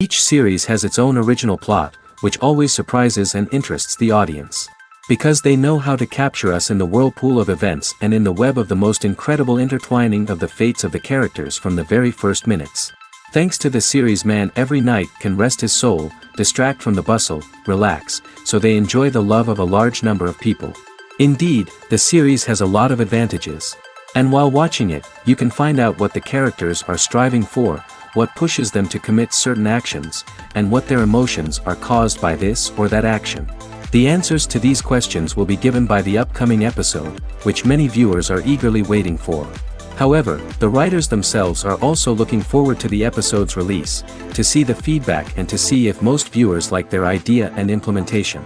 Each series has its own original plot, which always surprises and interests the audience. Because they know how to capture us in the whirlpool of events and in the web of the most incredible intertwining of the fates of the characters from the very first minutes. Thanks to the series, man every night can rest his soul, distract from the bustle, relax, so they enjoy the love of a large number of people. Indeed, the series has a lot of advantages. And while watching it, you can find out what the characters are striving for, what pushes them to commit certain actions, and what their emotions are caused by this or that action. The answers to these questions will be given by the upcoming episode, which many viewers are eagerly waiting for. However, the writers themselves are also looking forward to the episode's release, to see the feedback and to see if most viewers like their idea and implementation.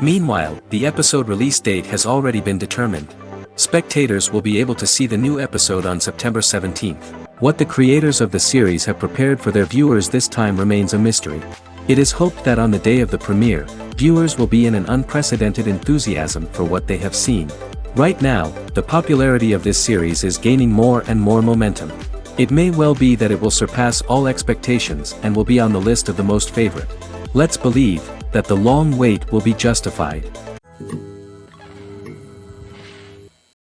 Meanwhile, the episode release date has already been determined. Spectators will be able to see the new episode on September 17th. What the creators of the series have prepared for their viewers this time remains a mystery. It is hoped that on the day of the premiere, viewers will be in an unprecedented enthusiasm for what they have seen. Right now, the popularity of this series is gaining more and more momentum. It may well be that it will surpass all expectations and will be on the list of the most favorite. Let's believe that the long wait will be justified.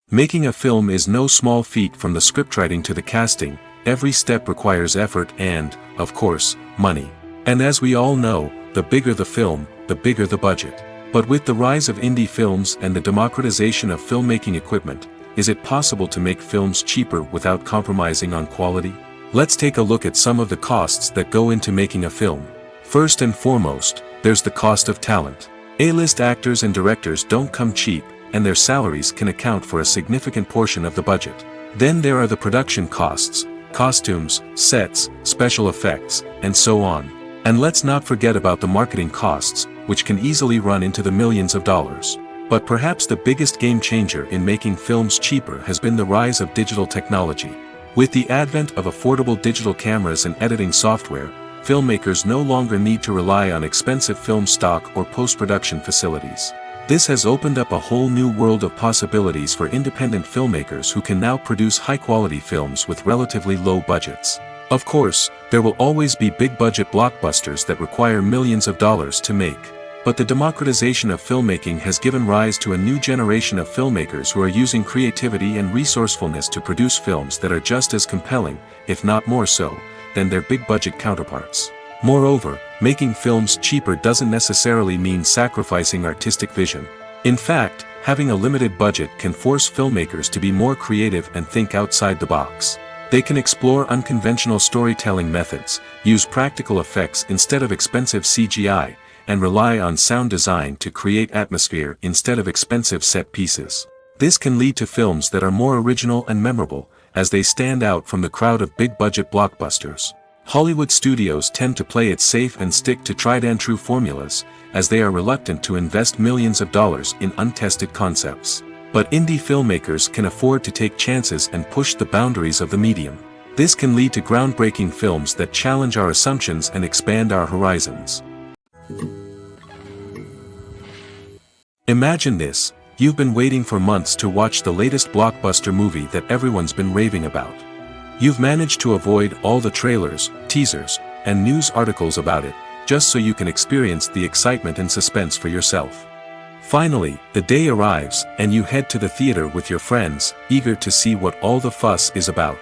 Making a film is no small feat. From the scriptwriting to the casting, every step requires effort and, of course, money. And as we all know, the bigger the film, the bigger the budget. But with the rise of indie films and the democratization of filmmaking equipment, is it possible to make films cheaper without compromising on quality? Let's take a look at some of the costs that go into making a film. First and foremost, there's the cost of talent. A-list actors and directors don't come cheap, and their salaries can account for a significant portion of the budget. Then there are the production costs, costumes, sets, special effects, and so on. And let's not forget about the marketing costs, which can easily run into the millions of dollars. But perhaps the biggest game changer in making films cheaper has been the rise of digital technology. With the advent of affordable digital cameras and editing software, filmmakers no longer need to rely on expensive film stock or post-production facilities. This has opened up a whole new world of possibilities for independent filmmakers who can now produce high-quality films with relatively low budgets. Of course, there will always be big-budget blockbusters that require millions of dollars to make. But the democratization of filmmaking has given rise to a new generation of filmmakers who are using creativity and resourcefulness to produce films that are just as compelling, if not more so, than their big-budget counterparts. Moreover, making films cheaper doesn't necessarily mean sacrificing artistic vision. In fact, having a limited budget can force filmmakers to be more creative and think outside the box. They can explore unconventional storytelling methods, use practical effects instead of expensive CGI, and rely on sound design to create atmosphere instead of expensive set pieces. This can lead to films that are more original and memorable, as they stand out from the crowd of big-budget blockbusters. Hollywood studios tend to play it safe and stick to tried-and-true formulas, as they are reluctant to invest millions of dollars in untested concepts. But indie filmmakers can afford to take chances and push the boundaries of the medium. This can lead to groundbreaking films that challenge our assumptions and expand our horizons. Imagine this: you've been waiting for months to watch the latest blockbuster movie that everyone's been raving about. You've managed to avoid all the trailers, teasers, and news articles about it, just so you can experience the excitement and suspense for yourself. Finally, the day arrives, and you head to the theater with your friends, eager to see what all the fuss is about.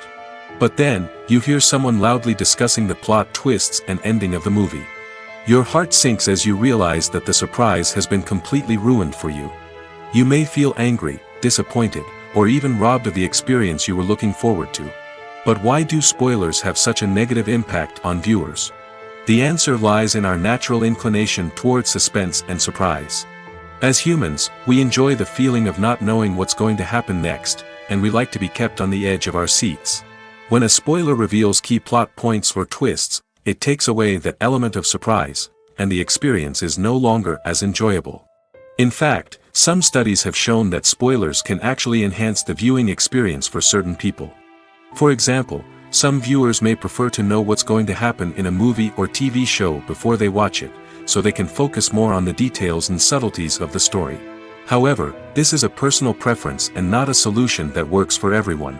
But then, you hear someone loudly discussing the plot twists and ending of the movie. Your heart sinks as you realize that the surprise has been completely ruined for you. You may feel angry, disappointed, or even robbed of the experience you were looking forward to. But why do spoilers have such a negative impact on viewers? The answer lies in our natural inclination toward suspense and surprise. As humans, we enjoy the feeling of not knowing what's going to happen next, and we like to be kept on the edge of our seats. When a spoiler reveals key plot points or twists, it takes away that element of surprise, and the experience is no longer as enjoyable. In fact, some studies have shown that spoilers can actually enhance the viewing experience for certain people. For example, some viewers may prefer to know what's going to happen in a movie or TV show before they watch it, so they can focus more on the details and subtleties of the story. However, this is a personal preference and not a solution that works for everyone.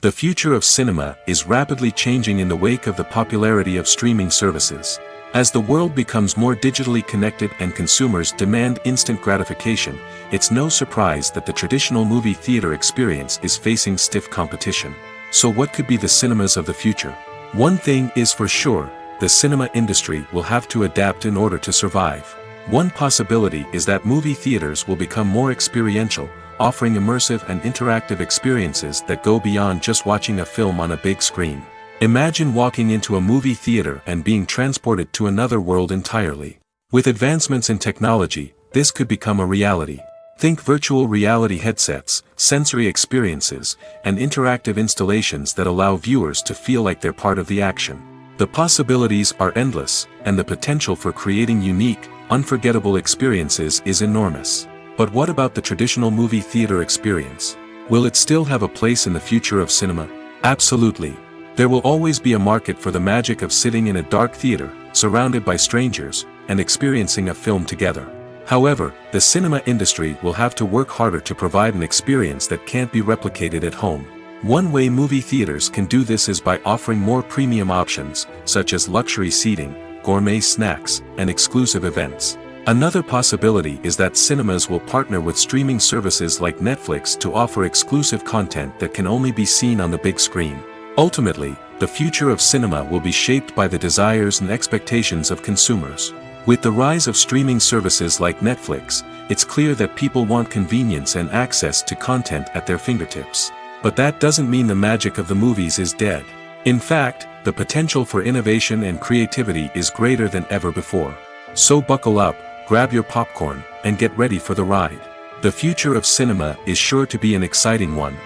The future of cinema is rapidly changing in the wake of the popularity of streaming services. As the world becomes more digitally connected and consumers demand instant gratification, it's no surprise that the traditional movie theater experience is facing stiff competition. So what could be the cinemas of the future? One thing is for sure, the cinema industry will have to adapt in order to survive. One possibility is that movie theaters will become more experiential, offering immersive and interactive experiences that go beyond just watching a film on a big screen. Imagine walking into a movie theater and being transported to another world entirely. With advancements in technology, this could become a reality. Think virtual reality headsets, sensory experiences, and interactive installations that allow viewers to feel like they're part of the action. The possibilities are endless, and the potential for creating unique, unforgettable experiences is enormous. But what about the traditional movie theater experience? Will it still have a place in the future of cinema? Absolutely. There will always be a market for the magic of sitting in a dark theater, surrounded by strangers, and experiencing a film together. However, the cinema industry will have to work harder to provide an experience that can't be replicated at home. One way movie theaters can do this is by offering more premium options, such as luxury seating, gourmet snacks, and exclusive events. Another possibility is that cinemas will partner with streaming services like Netflix to offer exclusive content that can only be seen on the big screen. Ultimately, the future of cinema will be shaped by the desires and expectations of consumers. With the rise of streaming services like Netflix, it's clear that people want convenience and access to content at their fingertips. But that doesn't mean the magic of the movies is dead. In fact, the potential for innovation and creativity is greater than ever before. So buckle up, grab your popcorn, and get ready for the ride. The future of cinema is sure to be an exciting one.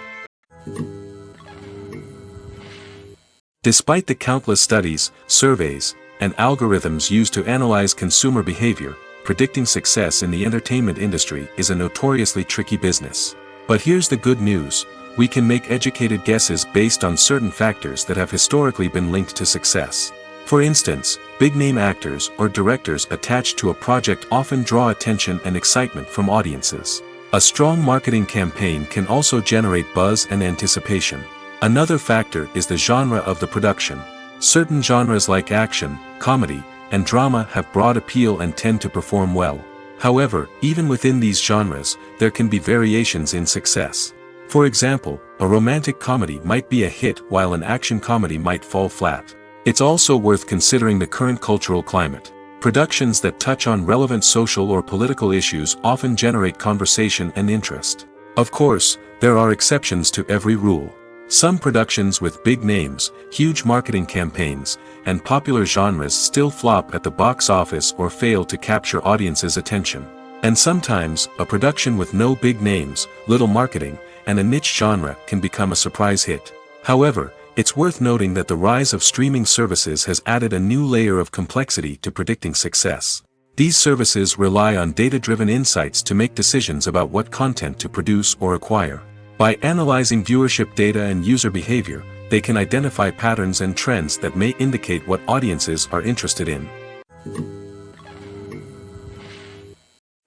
Despite the countless studies, surveys, and algorithms used to analyze consumer behavior, predicting success in the entertainment industry is a notoriously tricky business. But here's the good news: we can make educated guesses based on certain factors that have historically been linked to success. For instance, big-name actors or directors attached to a project often draw attention and excitement from audiences. A strong marketing campaign can also generate buzz and anticipation. Another factor is the genre of the production. Certain genres like action, comedy, and drama have broad appeal and tend to perform well. However, even within these genres, there can be variations in success. For example, a romantic comedy might be a hit while an action comedy might fall flat. It's also worth considering the current cultural climate. Productions that touch on relevant social or political issues often generate conversation and interest. Of course, there are exceptions to every rule. Some productions with big names, huge marketing campaigns, and popular genres still flop at the box office or fail to capture audiences' attention. And sometimes, a production with no big names, little marketing, and a niche genre can become a surprise hit. However, it's worth noting that the rise of streaming services has added a new layer of complexity to predicting success. These services rely on data-driven insights to make decisions about what content to produce or acquire. By analyzing viewership data and user behavior, they can identify patterns and trends that may indicate what audiences are interested in.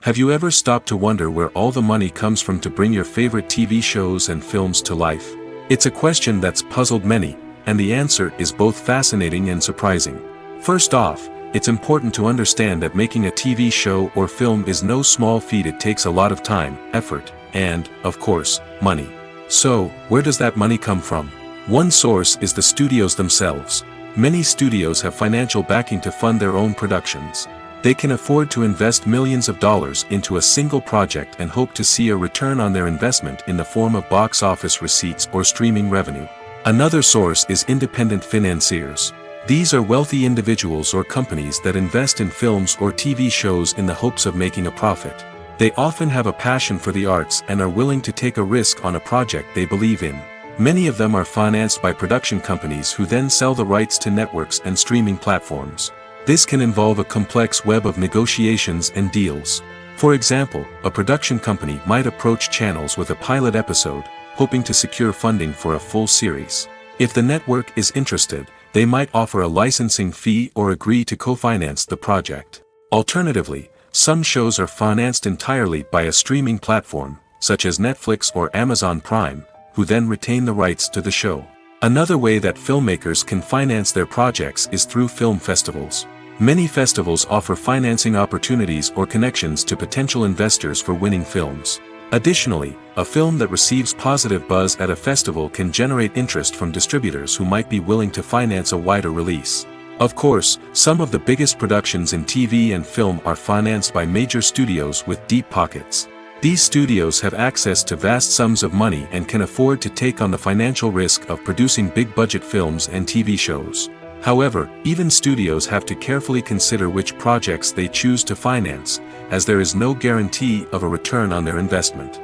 Have you ever stopped to wonder where all the money comes from to bring your favorite TV shows and films to life? It's a question that's puzzled many, and the answer is both fascinating and surprising. First off, it's important to understand that making a TV show or film is no small feat. It takes a lot of time, effort, and, of course, money. So, where does that money come from? One source is the studios themselves. Many studios have financial backing to fund their own productions. They can afford to invest millions of dollars into a single project and hope to see a return on their investment in the form of box office receipts or streaming revenue. Another source is independent financiers. These are wealthy individuals or companies that invest in films or TV shows in the hopes of making a profit. They often have a passion for the arts and are willing to take a risk on a project they believe in. Many of them are financed by production companies who then sell the rights to networks and streaming platforms. This can involve a complex web of negotiations and deals. For example, a production company might approach channels with a pilot episode, hoping to secure funding for a full series. If the network is interested, they might offer a licensing fee or agree to co-finance the project. Alternatively, some shows are financed entirely by a streaming platform, such as Netflix or Amazon Prime, who then retain the rights to the show. Another way that filmmakers can finance their projects is through film festivals. Many festivals offer financing opportunities or connections to potential investors for winning films. Additionally, a film that receives positive buzz at a festival can generate interest from distributors who might be willing to finance a wider release. Of course, some of the biggest productions in TV and film are financed by major studios with deep pockets. These studios have access to vast sums of money and can afford to take on the financial risk of producing big-budget films and TV shows. However, even studios have to carefully consider which projects they choose to finance, as there is no guarantee of a return on their investment.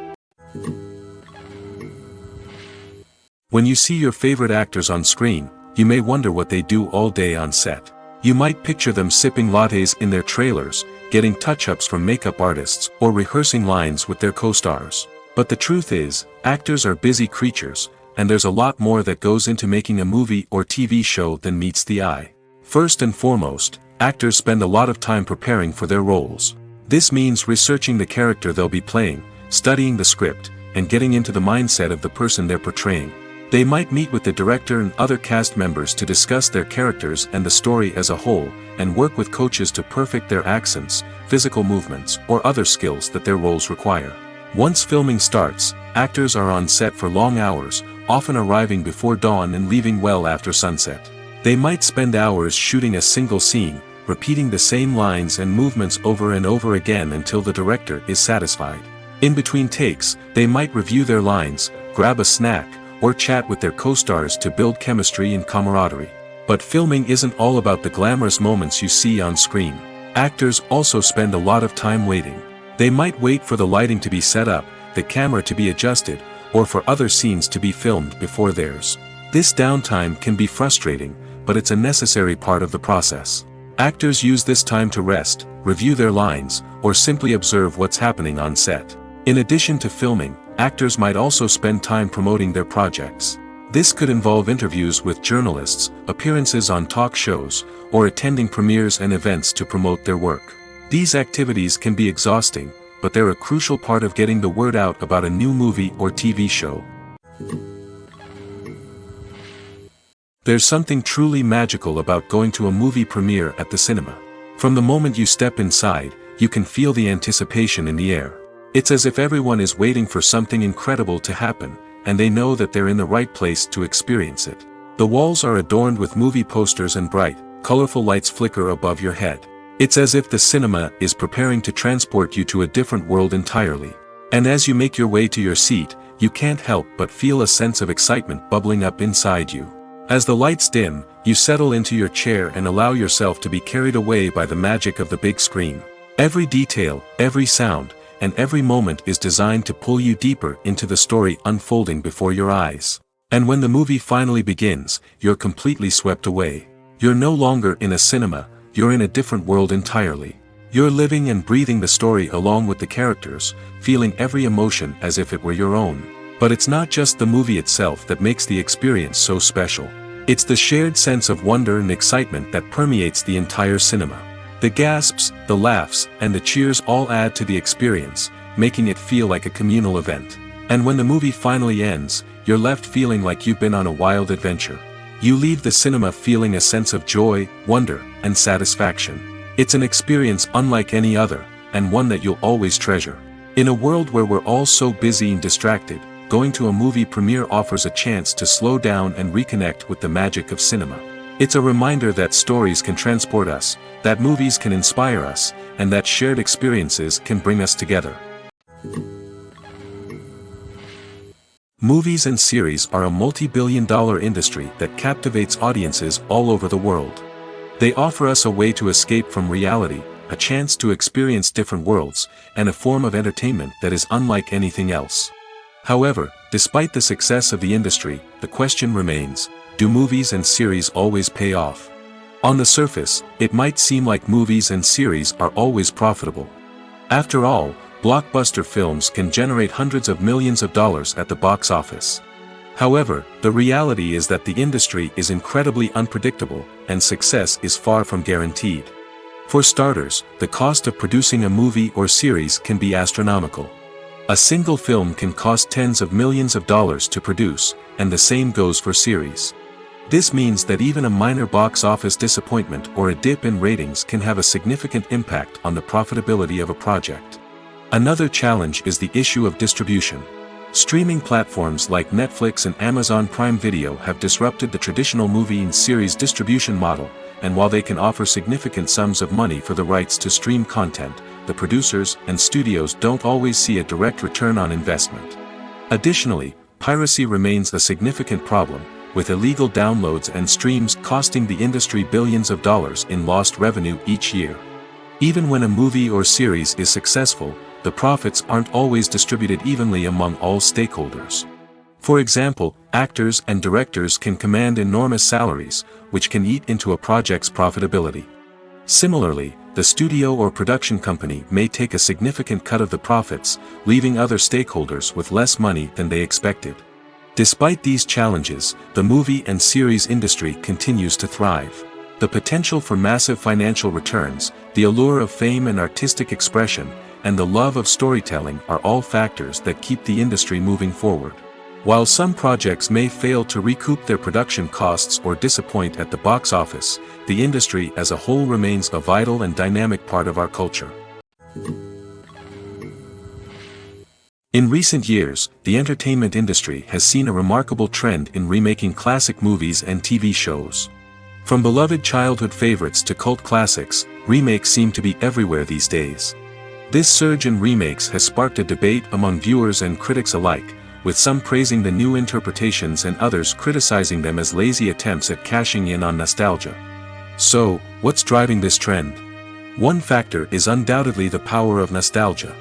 When you see your favorite actors on screen, you may wonder what they do all day on set. You might picture them sipping lattes in their trailers, getting touch-ups from makeup artists, or rehearsing lines with their co-stars. But the truth is, actors are busy creatures, and there's a lot more that goes into making a movie or TV show than meets the eye. First and foremost, actors spend a lot of time preparing for their roles. This means researching the character they'll be playing, studying the script, and getting into the mindset of the person they're portraying. They might meet with the director and other cast members to discuss their characters and the story as a whole, and work with coaches to perfect their accents, physical movements, or other skills that their roles require. Once filming starts, actors are on set for long hours, often arriving before dawn and leaving well after sunset. They might spend hours shooting a single scene, repeating the same lines and movements over and over again until the director is satisfied. In between takes, they might review their lines, grab a snack, or chat with their co-stars to build chemistry and camaraderie. But filming isn't all about the glamorous moments you see on screen. Actors also spend a lot of time waiting. They might wait for the lighting to be set up, the camera to be adjusted, or for other scenes to be filmed before theirs. This downtime can be frustrating, but it's a necessary part of the process. Actors use this time to rest, review their lines, or simply observe what's happening on set. In addition to filming, actors might also spend time promoting their projects. This could involve interviews with journalists, appearances on talk shows, or attending premieres and events to promote their work. These activities can be exhausting, but they're a crucial part of getting the word out about a new movie or TV show. There's something truly magical about going to a movie premiere at the cinema. From the moment you step inside, you can feel the anticipation in the air. It's as if everyone is waiting for something incredible to happen, and they know that they're in the right place to experience it. The walls are adorned with movie posters and bright, colorful lights flicker above your head. It's as if the cinema is preparing to transport you to a different world entirely. And as you make your way to your seat, you can't help but feel a sense of excitement bubbling up inside you. As the lights dim, you settle into your chair and allow yourself to be carried away by the magic of the big screen. Every detail, every sound, and every moment is designed to pull you deeper into the story unfolding before your eyes. And when the movie finally begins, you're completely swept away. You're no longer in a cinema, you're in a different world entirely. You're living and breathing the story along with the characters, feeling every emotion as if it were your own. But it's not just the movie itself that makes the experience so special. It's the shared sense of wonder and excitement that permeates the entire cinema. The gasps, the laughs, and the cheers all add to the experience, making it feel like a communal event. And when the movie finally ends, you're left feeling like you've been on a wild adventure. You leave the cinema feeling a sense of joy, wonder, and satisfaction. It's an experience unlike any other, and one that you'll always treasure. In a world where we're all so busy and distracted, going to a movie premiere offers a chance to slow down and reconnect with the magic of cinema. It's a reminder that stories can transport us, that movies can inspire us, and that shared experiences can bring us together. Movies and series are a multi-billion-dollar industry that captivates audiences all over the world. They offer us a way to escape from reality, a chance to experience different worlds, and a form of entertainment that is unlike anything else. However, despite the success of the industry, the question remains, do movies and series always pay off? On the surface, it might seem like movies and series are always profitable. After all, blockbuster films can generate hundreds of millions of dollars at the box office. However, the reality is that the industry is incredibly unpredictable, and success is far from guaranteed. For starters, the cost of producing a movie or series can be astronomical. A single film can cost tens of millions of dollars to produce, and the same goes for series. This means that even a minor box office disappointment or a dip in ratings can have a significant impact on the profitability of a project. Another challenge is the issue of distribution. Streaming platforms like Netflix and Amazon Prime Video have disrupted the traditional movie and series distribution model, and while they can offer significant sums of money for the rights to stream content, the producers and studios don't always see a direct return on investment. Additionally, piracy remains a significant problem, with illegal downloads and streams costing the industry billions of dollars in lost revenue each year. Even when a movie or series is successful, the profits aren't always distributed evenly among all stakeholders. For example, actors and directors can command enormous salaries, which can eat into a project's profitability. Similarly, the studio or production company may take a significant cut of the profits, leaving other stakeholders with less money than they expected. Despite these challenges, the movie and series industry continues to thrive. The potential for massive financial returns, the allure of fame and artistic expression, and the love of storytelling are all factors that keep the industry moving forward. While some projects may fail to recoup their production costs or disappoint at the box office, the industry as a whole remains a vital and dynamic part of our culture. In recent years, the entertainment industry has seen a remarkable trend in remaking classic movies and TV shows. From beloved childhood favorites to cult classics, remakes seem to be everywhere these days. This surge in remakes has sparked a debate among viewers and critics alike, with some praising the new interpretations and others criticizing them as lazy attempts at cashing in on nostalgia. So, what's driving this trend? One factor is undoubtedly the power of nostalgia.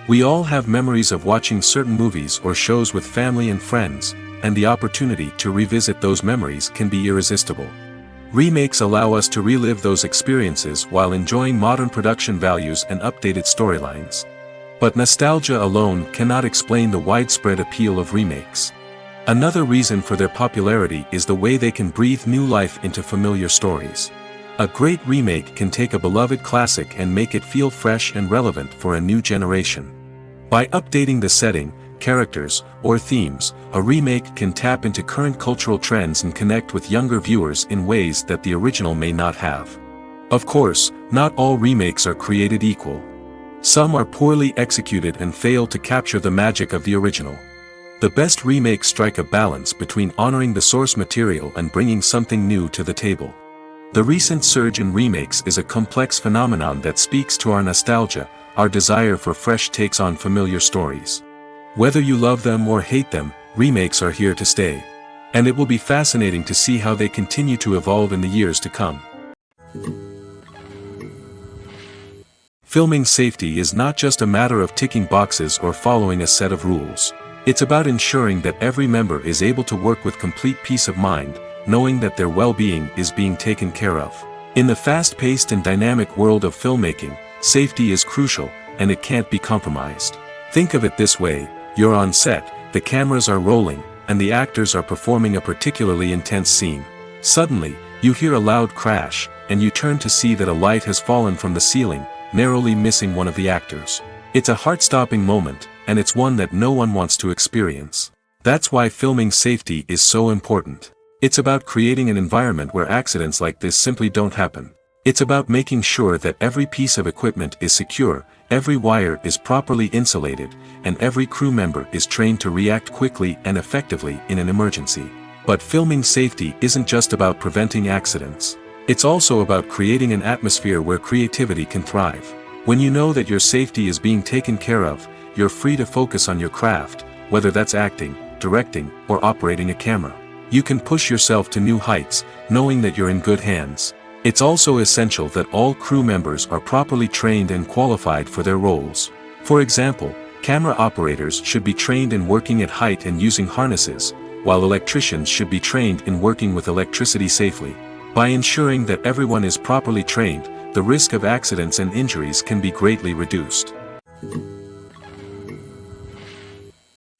We all have memories of watching certain movies or shows with family and friends, and the opportunity to revisit those memories can be irresistible. Remakes allow us to relive those experiences while enjoying modern production values and updated storylines. But nostalgia alone cannot explain the widespread appeal of remakes. Another reason for their popularity is the way they can breathe new life into familiar stories. A great remake can take a beloved classic and make it feel fresh and relevant for a new generation. By updating the setting, characters, or themes, a remake can tap into current cultural trends and connect with younger viewers in ways that the original may not have. Of course, not all remakes are created equal. Some are poorly executed and fail to capture the magic of the original. The best remakes strike a balance between honoring the source material and bringing something new to the table. The recent surge in remakes is a complex phenomenon that speaks to our nostalgia, our desire for fresh takes on familiar stories. Whether you love them or hate them, remakes are here to stay. And it will be fascinating to see how they continue to evolve in the years to come. Filming safety is not just a matter of ticking boxes or following a set of rules. It's about ensuring that every member is able to work with complete peace of mind, knowing that their well-being is being taken care of. In the fast-paced and dynamic world of filmmaking, safety is crucial, and it can't be compromised. Think of it this way: you're on set, the cameras are rolling, and the actors are performing a particularly intense scene. Suddenly, you hear a loud crash, and you turn to see that a light has fallen from the ceiling, narrowly missing one of the actors. It's a heart-stopping moment, and it's one that no one wants to experience. That's why filming safety is so important. It's about creating an environment where accidents like this simply don't happen. It's about making sure that every piece of equipment is secure, every wire is properly insulated, and every crew member is trained to react quickly and effectively in an emergency. But filming safety isn't just about preventing accidents. It's also about creating an atmosphere where creativity can thrive. When you know that your safety is being taken care of, you're free to focus on your craft, whether that's acting, directing, or operating a camera. You can push yourself to new heights, knowing that you're in good hands. It's also essential that all crew members are properly trained and qualified for their roles. For example, camera operators should be trained in working at height and using harnesses, while electricians should be trained in working with electricity safely. By ensuring that everyone is properly trained, the risk of accidents and injuries can be greatly reduced.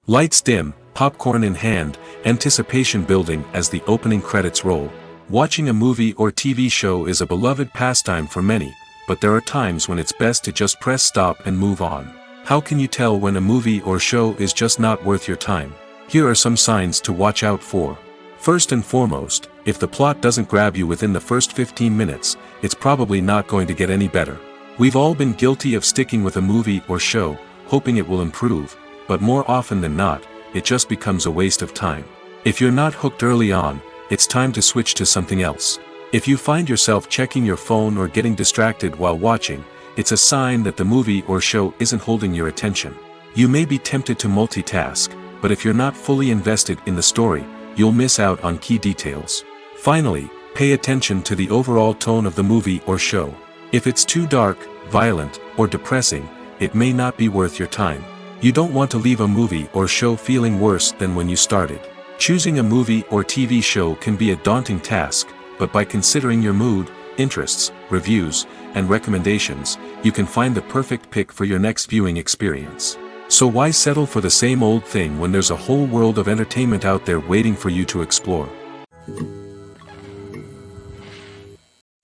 Lights dim, popcorn in hand, anticipation building as the opening credits roll. Watching a movie or TV show is a beloved pastime for many, but there are times when it's best to just press stop and move on. How can you tell when a movie or show is just not worth your time? Here are some signs to watch out for. First and foremost, if the plot doesn't grab you within the first 15 minutes, it's probably not going to get any better. We've all been guilty of sticking with a movie or show, hoping it will improve, but more often than not, it just becomes a waste of time. If you're not hooked early on, it's time to switch to something else. If you find yourself checking your phone or getting distracted while watching, it's a sign that the movie or show isn't holding your attention. You may be tempted to multitask, but if you're not fully invested in the story, you'll miss out on key details. Finally, pay attention to the overall tone of the movie or show. If it's too dark, violent, or depressing, it may not be worth your time. You don't want to leave a movie or show feeling worse than when you started. Choosing a movie or TV show can be a daunting task, but by considering your mood, interests, reviews, and recommendations, you can find the perfect pick for your next viewing experience. So why settle for the same old thing when there's a whole world of entertainment out there waiting for you to explore?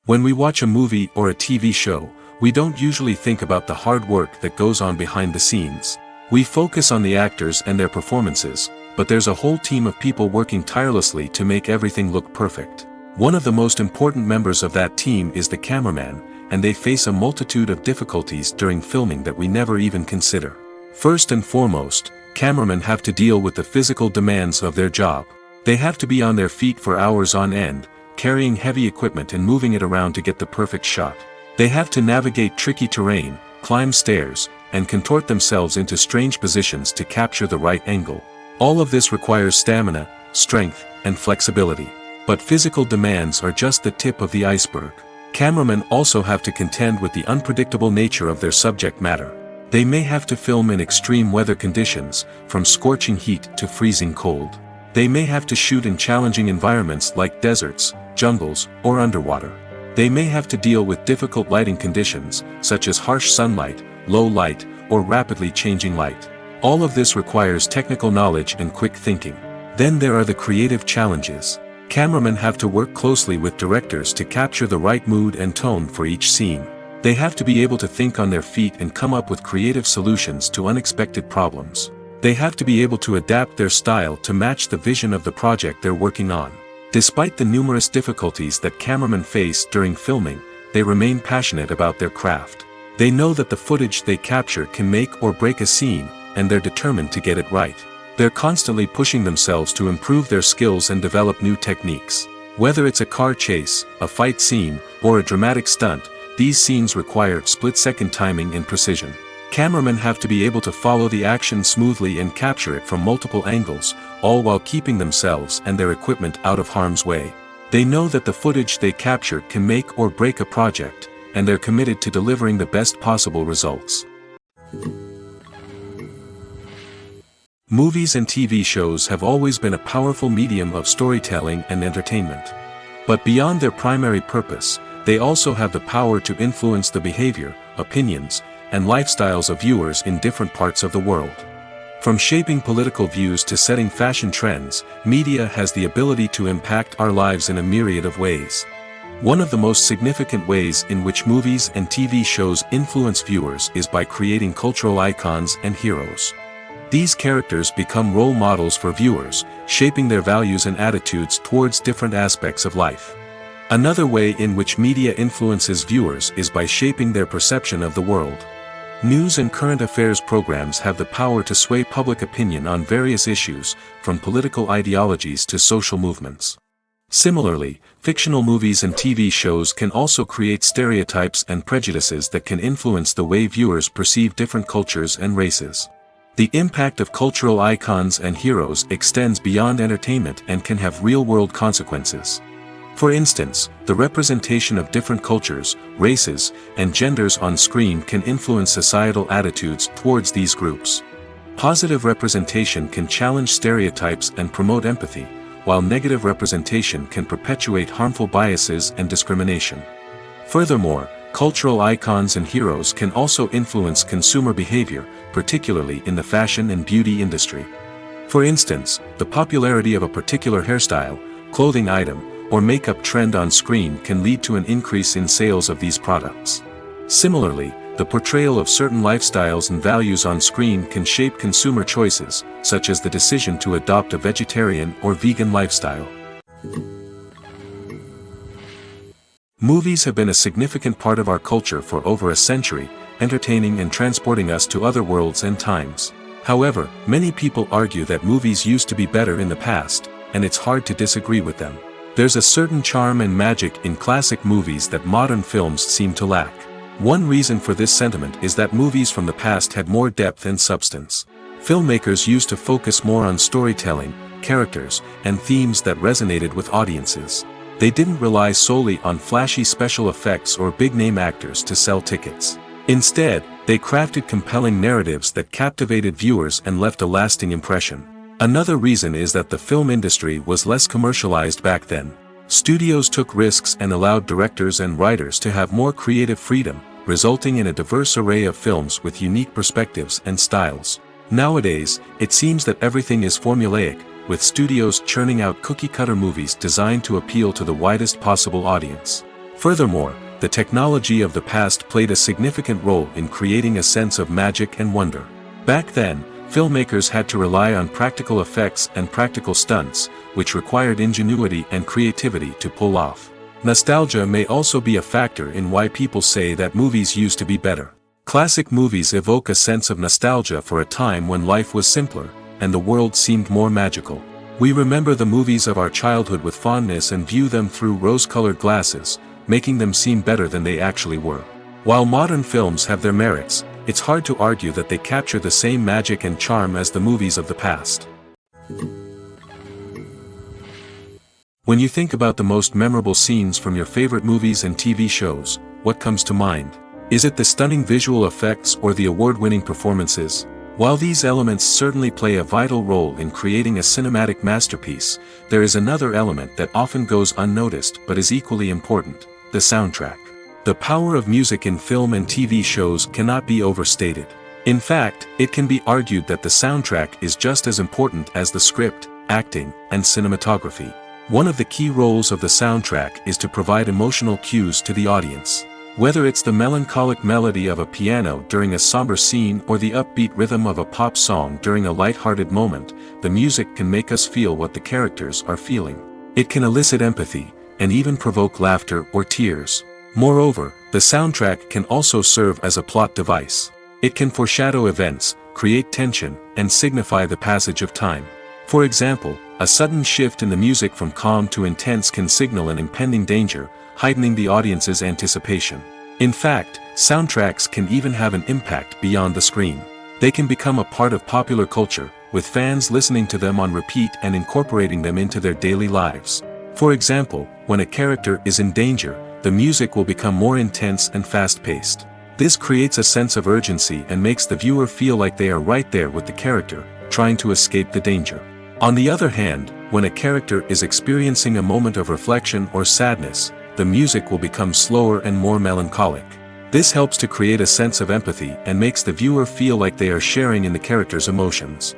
When we watch a movie or a TV show, we don't usually think about the hard work that goes on behind the scenes. We focus on the actors and their performances, but there's a whole team of people working tirelessly to make everything look perfect. One of the most important members of that team is the cameraman, and they face a multitude of difficulties during filming that we never even consider. First and foremost, cameramen have to deal with the physical demands of their job. They have to be on their feet for hours on end, carrying heavy equipment and moving it around to get the perfect shot. They have to navigate tricky terrain, climb stairs, and contort themselves into strange positions to capture the right angle. All of this requires stamina, strength, and flexibility. But physical demands are just the tip of the iceberg. Cameramen also have to contend with the unpredictable nature of their subject matter. They may have to film in extreme weather conditions, from scorching heat to freezing cold. They may have to shoot in challenging environments like deserts, jungles, or underwater. They may have to deal with difficult lighting conditions, such as harsh sunlight, low light, or rapidly changing light. All of this requires technical knowledge and quick thinking. Then there are the creative challenges. Cameramen have to work closely with directors to capture the right mood and tone for each scene. They have to be able to think on their feet and come up with creative solutions to unexpected problems. They have to be able to adapt their style to match the vision of the project they're working on. Despite the numerous difficulties that cameramen face during filming, they remain passionate about their craft. They know that the footage they capture can make or break a scene, and they're determined to get it right. They're constantly pushing themselves to improve their skills and develop new techniques. Whether it's a car chase, a fight scene, or a dramatic stunt, these scenes require split-second timing and precision. Cameramen have to be able to follow the action smoothly and capture it from multiple angles, all while keeping themselves and their equipment out of harm's way. They know that the footage they capture can make or break a project, and they're committed to delivering the best possible results. Movies and TV shows have always been a powerful medium of storytelling and entertainment. But beyond their primary purpose, they also have the power to influence the behavior, opinions, and lifestyles of viewers in different parts of the world. From shaping political views to setting fashion trends, media has the ability to impact our lives in a myriad of ways. One of the most significant ways in which movies and TV shows influence viewers is by creating cultural icons and heroes. These characters become role models for viewers, shaping their values and attitudes towards different aspects of life. Another way in which media influences viewers is by shaping their perception of the world. News and current affairs programs have the power to sway public opinion on various issues, from political ideologies to social movements. Similarly, fictional movies and TV shows can also create stereotypes and prejudices that can influence the way viewers perceive different cultures and races. The impact of cultural icons and heroes extends beyond entertainment and can have real-world consequences. For instance, the representation of different cultures, races, and genders on screen can influence societal attitudes towards these groups. Positive representation can challenge stereotypes and promote empathy, while negative representation can perpetuate harmful biases and discrimination. Furthermore, cultural icons and heroes can also influence consumer behavior, particularly in the fashion and beauty industry. For instance, the popularity of a particular hairstyle, clothing item, or makeup trend on screen can lead to an increase in sales of these products. Similarly, the portrayal of certain lifestyles and values on screen can shape consumer choices, such as the decision to adopt a vegetarian or vegan lifestyle. Movies have been a significant part of our culture for over a century, entertaining and transporting us to other worlds and times. However, many people argue that movies used to be better in the past, and it's hard to disagree with them. There's a certain charm and magic in classic movies that modern films seem to lack. One reason for this sentiment is that movies from the past had more depth and substance. Filmmakers used to focus more on storytelling, characters, and themes that resonated with audiences. They didn't rely solely on flashy special effects or big-name actors to sell tickets. Instead, they crafted compelling narratives that captivated viewers and left a lasting impression. Another reason is that the film industry was less commercialized back then. Studios took risks and allowed directors and writers to have more creative freedom, resulting in a diverse array of films with unique perspectives and styles. Nowadays, it seems that everything is formulaic, with studios churning out cookie-cutter movies designed to appeal to the widest possible audience. Furthermore, the technology of the past played a significant role in creating a sense of magic and wonder. Back then, filmmakers had to rely on practical effects and practical stunts, which required ingenuity and creativity to pull off. Nostalgia may also be a factor in why people say that movies used to be better. Classic movies evoke a sense of nostalgia for a time when life was simpler, and the world seemed more magical. We remember the movies of our childhood with fondness and view them through rose-colored glasses, making them seem better than they actually were. While modern films have their merits, it's hard to argue that they capture the same magic and charm as the movies of the past. When you think about the most memorable scenes from your favorite movies and TV shows, what comes to mind? Is it the stunning visual effects or the award-winning performances? While these elements certainly play a vital role in creating a cinematic masterpiece, there is another element that often goes unnoticed but is equally important: the soundtrack. The power of music in film and TV shows cannot be overstated. In fact, it can be argued that the soundtrack is just as important as the script, acting, and cinematography. One of the key roles of the soundtrack is to provide emotional cues to the audience. Whether it's the melancholic melody of a piano during a somber scene or the upbeat rhythm of a pop song during a light-hearted moment, the music can make us feel what the characters are feeling. It can elicit empathy, and even provoke laughter or tears. Moreover, the soundtrack can also serve as a plot device. It can foreshadow events, create tension, and signify the passage of time. For example, a sudden shift in the music from calm to intense can signal an impending danger, heightening the audience's anticipation. In fact, soundtracks can even have an impact beyond the screen. They can become a part of popular culture, with fans listening to them on repeat and incorporating them into their daily lives. For example, when a character is in danger, the music will become more intense and fast-paced. This creates a sense of urgency and makes the viewer feel like they are right there with the character, trying to escape the danger. On the other hand, when a character is experiencing a moment of reflection or sadness, the music will become slower and more melancholic. This helps to create a sense of empathy and makes the viewer feel like they are sharing in the character's emotions.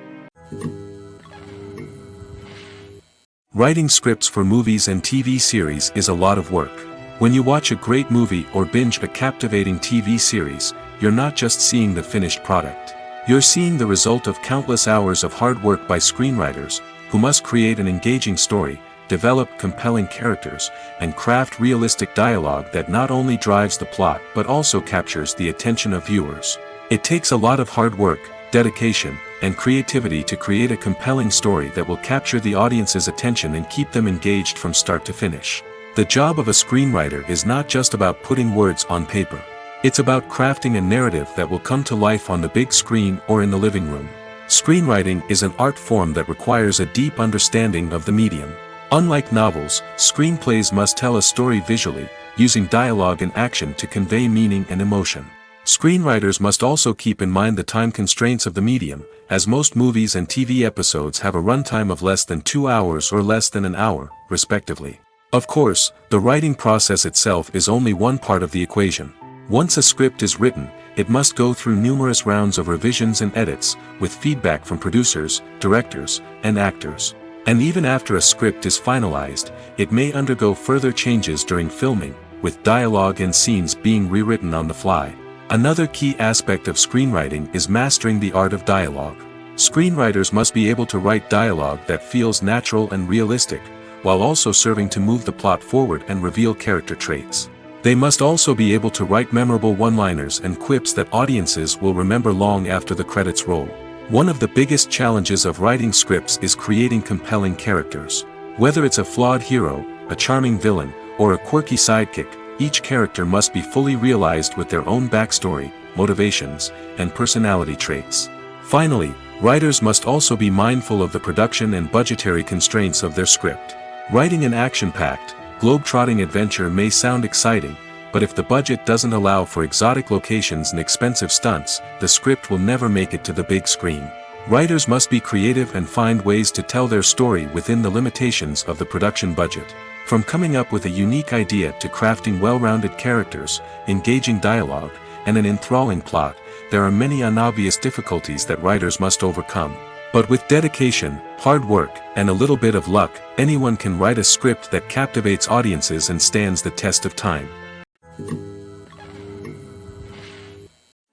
Writing scripts for movies and TV series is a lot of work. When you watch a great movie or binge a captivating TV series, you're not just seeing the finished product. You're seeing the result of countless hours of hard work by screenwriters, who must create an engaging story, develop compelling characters, and craft realistic dialogue that not only drives the plot but also captures the attention of viewers. It takes a lot of hard work, dedication, and creativity to create a compelling story that will capture the audience's attention and keep them engaged from start to finish. The job of a screenwriter is not just about putting words on paper. It's about crafting a narrative that will come to life on the big screen or in the living room. Screenwriting is an art form that requires a deep understanding of the medium. Unlike novels, screenplays must tell a story visually, using dialogue and action to convey meaning and emotion. Screenwriters must also keep in mind the time constraints of the medium, as most movies and TV episodes have a runtime of less than 2 hours or less than an hour, respectively. Of course, the writing process itself is only one part of the equation. Once a script is written, it must go through numerous rounds of revisions and edits, with feedback from producers, directors, and actors. And even after a script is finalized, it may undergo further changes during filming, with dialogue and scenes being rewritten on the fly. Another key aspect of screenwriting is mastering the art of dialogue. Screenwriters must be able to write dialogue that feels natural and realistic, while also serving to move the plot forward and reveal character traits. They must also be able to write memorable one-liners and quips that audiences will remember long after the credits roll. One of the biggest challenges of writing scripts is creating compelling characters. Whether it's a flawed hero, a charming villain, or a quirky sidekick, each character must be fully realized with their own backstory, motivations, and personality traits. Finally, writers must also be mindful of the production and budgetary constraints of their script. Writing an action-packed, globe-trotting adventure may sound exciting, but if the budget doesn't allow for exotic locations and expensive stunts, the script will never make it to the big screen. Writers must be creative and find ways to tell their story within the limitations of the production budget. From coming up with a unique idea to crafting well-rounded characters, engaging dialogue, and an enthralling plot, there are many unobvious difficulties that writers must overcome. But with dedication, hard work, and a little bit of luck, anyone can write a script that captivates audiences and stands the test of time.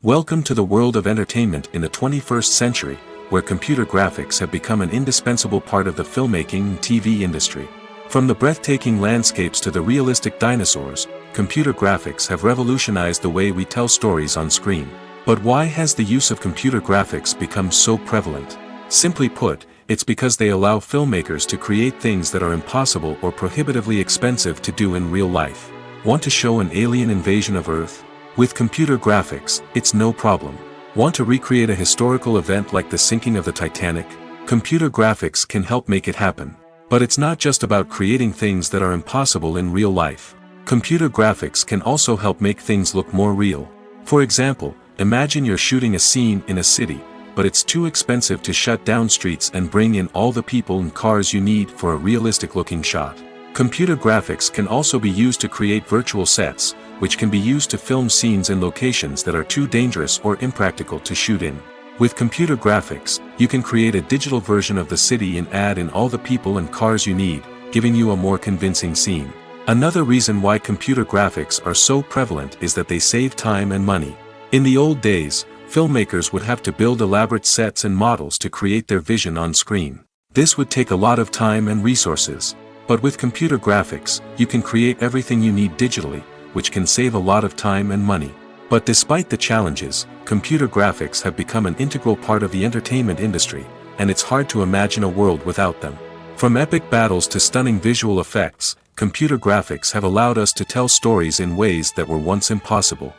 Welcome to the world of entertainment in the 21st century, where computer graphics have become an indispensable part of the filmmaking and TV industry. From the breathtaking landscapes to the realistic dinosaurs, computer graphics have revolutionized the way we tell stories on screen. But why has the use of computer graphics become so prevalent? Simply put, it's because they allow filmmakers to create things that are impossible or prohibitively expensive to do in real life. Want to show an alien invasion of Earth? With computer graphics, it's no problem. Want to recreate a historical event like the sinking of the Titanic? Computer graphics can help make it happen. But it's not just about creating things that are impossible in real life. Computer graphics can also help make things look more real. For example, imagine you're shooting a scene in a city, but it's too expensive to shut down streets and bring in all the people and cars you need for a realistic-looking shot. Computer graphics can also be used to create virtual sets, which can be used to film scenes in locations that are too dangerous or impractical to shoot in. With computer graphics, you can create a digital version of the city and add in all the people and cars you need, giving you a more convincing scene. Another reason why computer graphics are so prevalent is that they save time and money. In the old days, filmmakers would have to build elaborate sets and models to create their vision on screen. This would take a lot of time and resources. But with computer graphics, you can create everything you need digitally, which can save a lot of time and money. But despite the challenges, computer graphics have become an integral part of the entertainment industry, and it's hard to imagine a world without them. From epic battles to stunning visual effects, computer graphics have allowed us to tell stories in ways that were once impossible.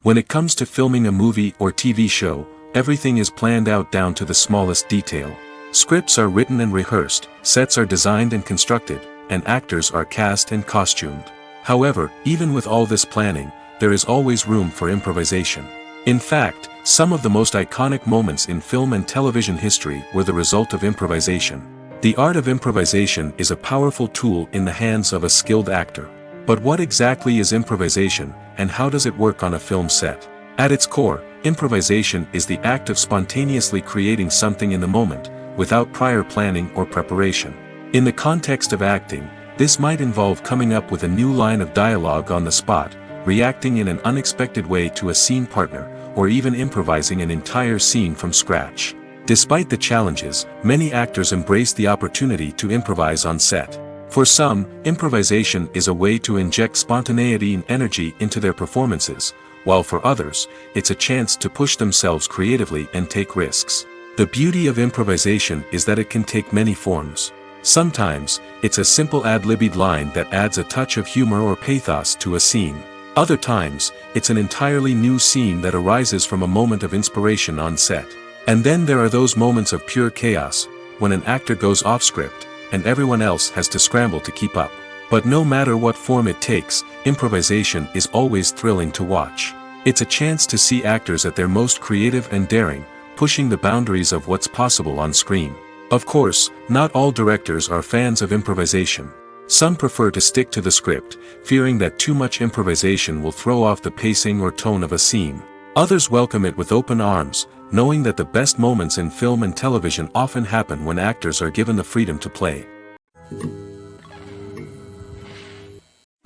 When it comes to filming a movie or TV show, everything is planned out down to the smallest detail. Scripts are written and rehearsed, sets are designed and constructed, and actors are cast and costumed. However, even with all this planning, there is always room for improvisation. In fact, some of the most iconic moments in film and television history were the result of improvisation. The art of improvisation is a powerful tool in the hands of a skilled actor. But what exactly is improvisation, and how does it work on a film set? At its core, improvisation is the act of spontaneously creating something in the moment, without prior planning or preparation. In the context of acting, this might involve coming up with a new line of dialogue on the spot, reacting in an unexpected way to a scene partner, or even improvising an entire scene from scratch. Despite the challenges, many actors embrace the opportunity to improvise on set. For some, improvisation is a way to inject spontaneity and energy into their performances, while for others, it's a chance to push themselves creatively and take risks. The beauty of improvisation is that it can take many forms. Sometimes, it's a simple ad-libbed line that adds a touch of humor or pathos to a scene. Other times, it's an entirely new scene that arises from a moment of inspiration on set. And then there are those moments of pure chaos, when an actor goes off script, and everyone else has to scramble to keep up. But no matter what form it takes, improvisation is always thrilling to watch. It's a chance to see actors at their most creative and daring, pushing the boundaries of what's possible on screen. Of course, not all directors are fans of improvisation. Some prefer to stick to the script, fearing that too much improvisation will throw off the pacing or tone of a scene. Others welcome it with open arms, knowing that the best moments in film and television often happen when actors are given the freedom to play.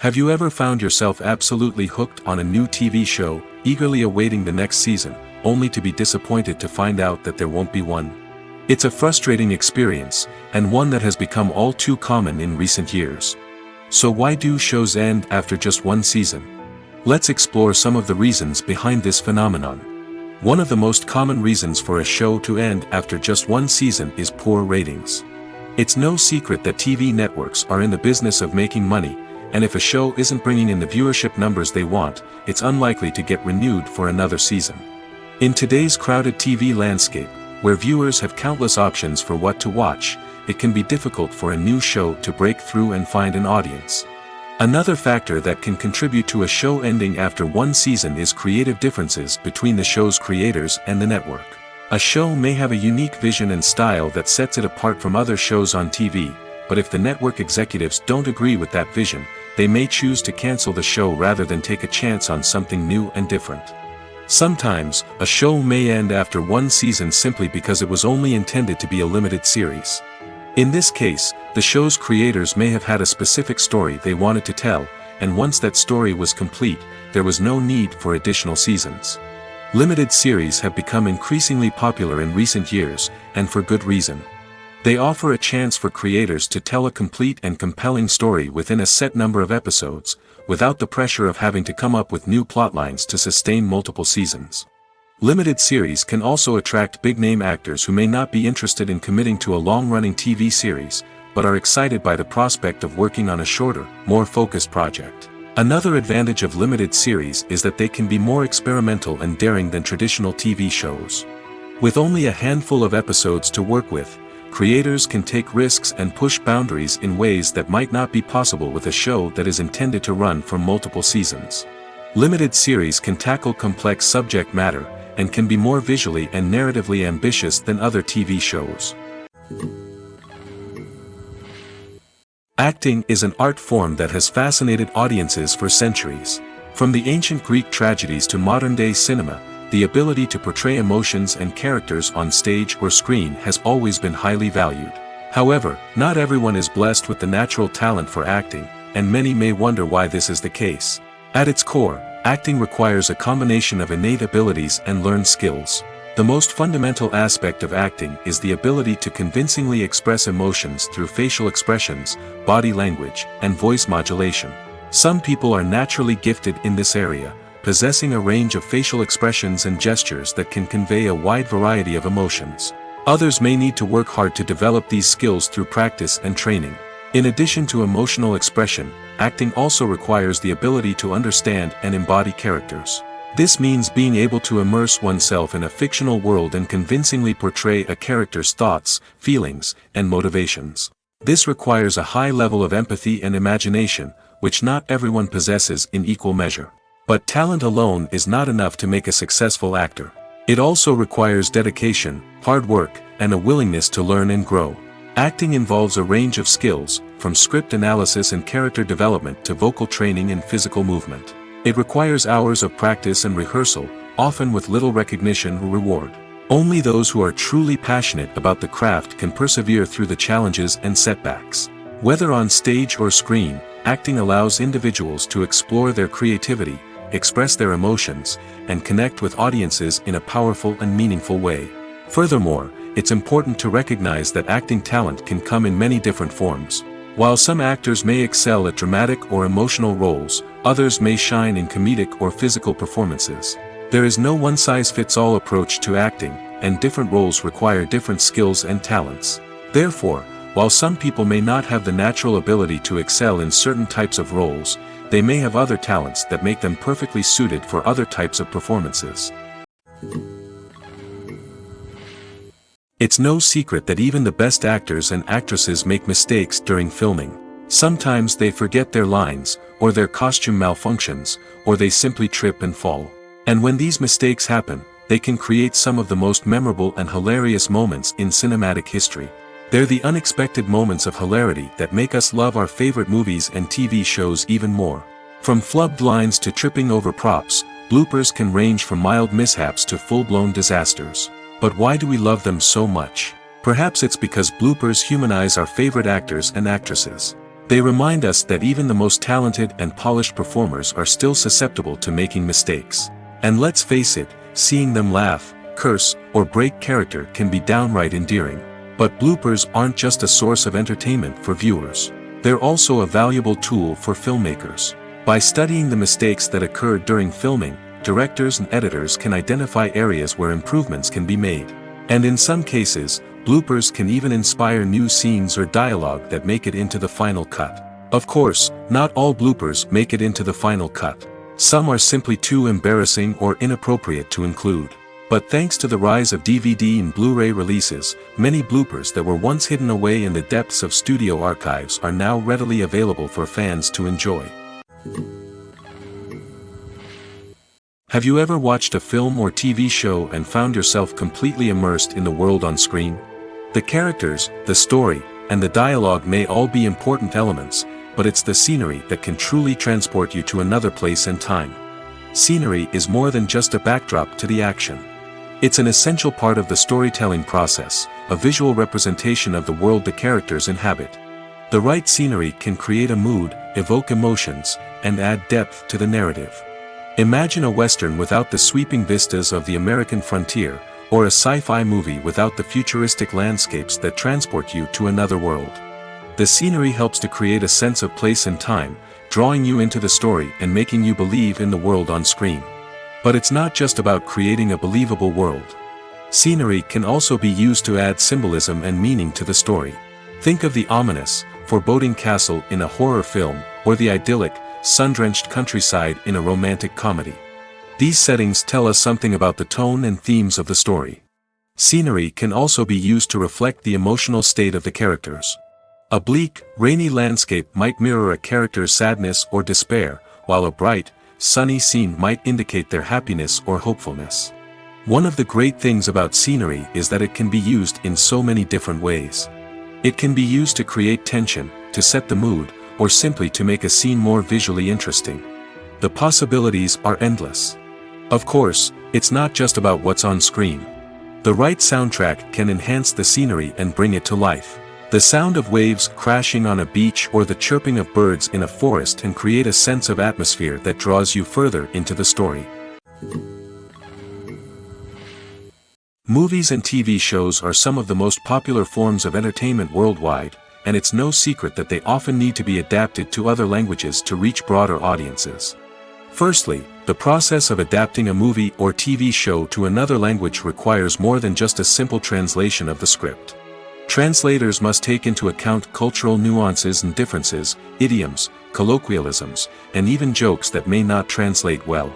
Have you ever found yourself absolutely hooked on a new TV show, eagerly awaiting the next season, only to be disappointed to find out that there won't be one? It's a frustrating experience, and one that has become all too common in recent years. So why do shows end after just one season? Let's explore some of the reasons behind this phenomenon. One of the most common reasons for a show to end after just one season is poor ratings. It's no secret that TV networks are in the business of making money, and if a show isn't bringing in the viewership numbers they want, it's unlikely to get renewed for another season. In today's crowded TV landscape, where viewers have countless options for what to watch, it can be difficult for a new show to break through and find an audience. Another factor that can contribute to a show ending after one season is creative differences between the show's creators and the network. A show may have a unique vision and style that sets it apart from other shows on TV, but if the network executives don't agree with that vision, they may choose to cancel the show rather than take a chance on something new and different. Sometimes, a show may end after one season simply because it was only intended to be a limited series. In this case, the show's creators may have had a specific story they wanted to tell, and once that story was complete, there was no need for additional seasons. Limited series have become increasingly popular in recent years, and for good reason. They offer a chance for creators to tell a complete and compelling story within a set number of episodes, without the pressure of having to come up with new plotlines to sustain multiple seasons. Limited series can also attract big-name actors who may not be interested in committing to a long-running TV series, but are excited by the prospect of working on a shorter, more focused project. Another advantage of limited series is that they can be more experimental and daring than traditional TV shows. With only a handful of episodes to work with, creators can take risks and push boundaries in ways that might not be possible with a show that is intended to run for multiple seasons. Limited series can tackle complex subject matter, and can be more visually and narratively ambitious than other TV shows. Acting is an art form that has fascinated audiences for centuries. From the ancient Greek tragedies to modern-day cinema, the ability to portray emotions and characters on stage or screen has always been highly valued. However, not everyone is blessed with the natural talent for acting, and many may wonder why this is the case. At its core, acting requires a combination of innate abilities and learned skills. The most fundamental aspect of acting is the ability to convincingly express emotions through facial expressions, body language, and voice modulation. Some people are naturally gifted in this area, possessing a range of facial expressions and gestures that can convey a wide variety of emotions. Others may need to work hard to develop these skills through practice and training. In addition to emotional expression, acting also requires the ability to understand and embody characters. This means being able to immerse oneself in a fictional world and convincingly portray a character's thoughts, feelings, and motivations. This requires a high level of empathy and imagination, which not everyone possesses in equal measure. But talent alone is not enough to make a successful actor. It also requires dedication, hard work, and a willingness to learn and grow. Acting involves a range of skills, from script analysis and character development to vocal training and physical movement. It requires hours of practice and rehearsal, often with little recognition or reward. Only those who are truly passionate about the craft can persevere through the challenges and setbacks. Whether on stage or screen, acting allows individuals to explore their creativity, express their emotions, and connect with audiences in a powerful and meaningful way. Furthermore, it's important to recognize that acting talent can come in many different forms. While some actors may excel at dramatic or emotional roles, others may shine in comedic or physical performances. There is no one-size-fits-all approach to acting, and different roles require different skills and talents. Therefore, while some people may not have the natural ability to excel in certain types of roles, they may have other talents that make them perfectly suited for other types of performances. It's no secret that even the best actors and actresses make mistakes during filming. Sometimes they forget their lines, or their costume malfunctions, or they simply trip and fall. And when these mistakes happen, they can create some of the most memorable and hilarious moments in cinematic history. They're the unexpected moments of hilarity that make us love our favorite movies and TV shows even more. From flubbed lines to tripping over props, bloopers can range from mild mishaps to full-blown disasters. But why do we love them so much? Perhaps it's because bloopers humanize our favorite actors and actresses. They remind us that even the most talented and polished performers are still susceptible to making mistakes. And let's face it, seeing them laugh, curse, or break character can be downright endearing. But bloopers aren't just a source of entertainment for viewers. They're also a valuable tool for filmmakers. By studying the mistakes that occurred during filming, directors and editors can identify areas where improvements can be made. And in some cases, bloopers can even inspire new scenes or dialogue that make it into the final cut. Of course, not all bloopers make it into the final cut. Some are simply too embarrassing or inappropriate to include. But thanks to the rise of DVD and Blu-ray releases, many bloopers that were once hidden away in the depths of studio archives are now readily available for fans to enjoy. Have you ever watched a film or TV show and found yourself completely immersed in the world on screen? The characters, the story, and the dialogue may all be important elements, but it's the scenery that can truly transport you to another place and time. Scenery is more than just a backdrop to the action. It's an essential part of the storytelling process, a visual representation of the world the characters inhabit. The right scenery can create a mood, evoke emotions, and add depth to the narrative. Imagine a Western without the sweeping vistas of the American frontier, or a sci-fi movie without the futuristic landscapes that transport you to another world. The scenery helps to create a sense of place and time, drawing you into the story and making you believe in the world on screen. But it's not just about creating a believable world. Scenery can also be used to add symbolism and meaning to the story. Think of the ominous, foreboding castle in a horror film, or the idyllic, sun-drenched countryside in a romantic comedy. These settings tell us something about the tone and themes of the story. Scenery can also be used to reflect the emotional state of the characters. A bleak, rainy landscape might mirror a character's sadness or despair, while a bright, sunny scene might indicate their happiness or hopefulness. One of the great things about scenery is that it can be used in so many different ways. It can be used to create tension, to set the mood, or simply to make a scene more visually interesting. The possibilities are endless. Of course, it's not just about what's on screen. The right soundtrack can enhance the scenery and bring it to life. The sound of waves crashing on a beach or the chirping of birds in a forest can create a sense of atmosphere that draws you further into the story. Movies and TV shows are some of the most popular forms of entertainment worldwide, and it's no secret that they often need to be adapted to other languages to reach broader audiences. Firstly, the process of adapting a movie or TV show to another language requires more than just a simple translation of the script. Translators must take into account cultural nuances and differences, idioms, colloquialisms, and even jokes that may not translate well.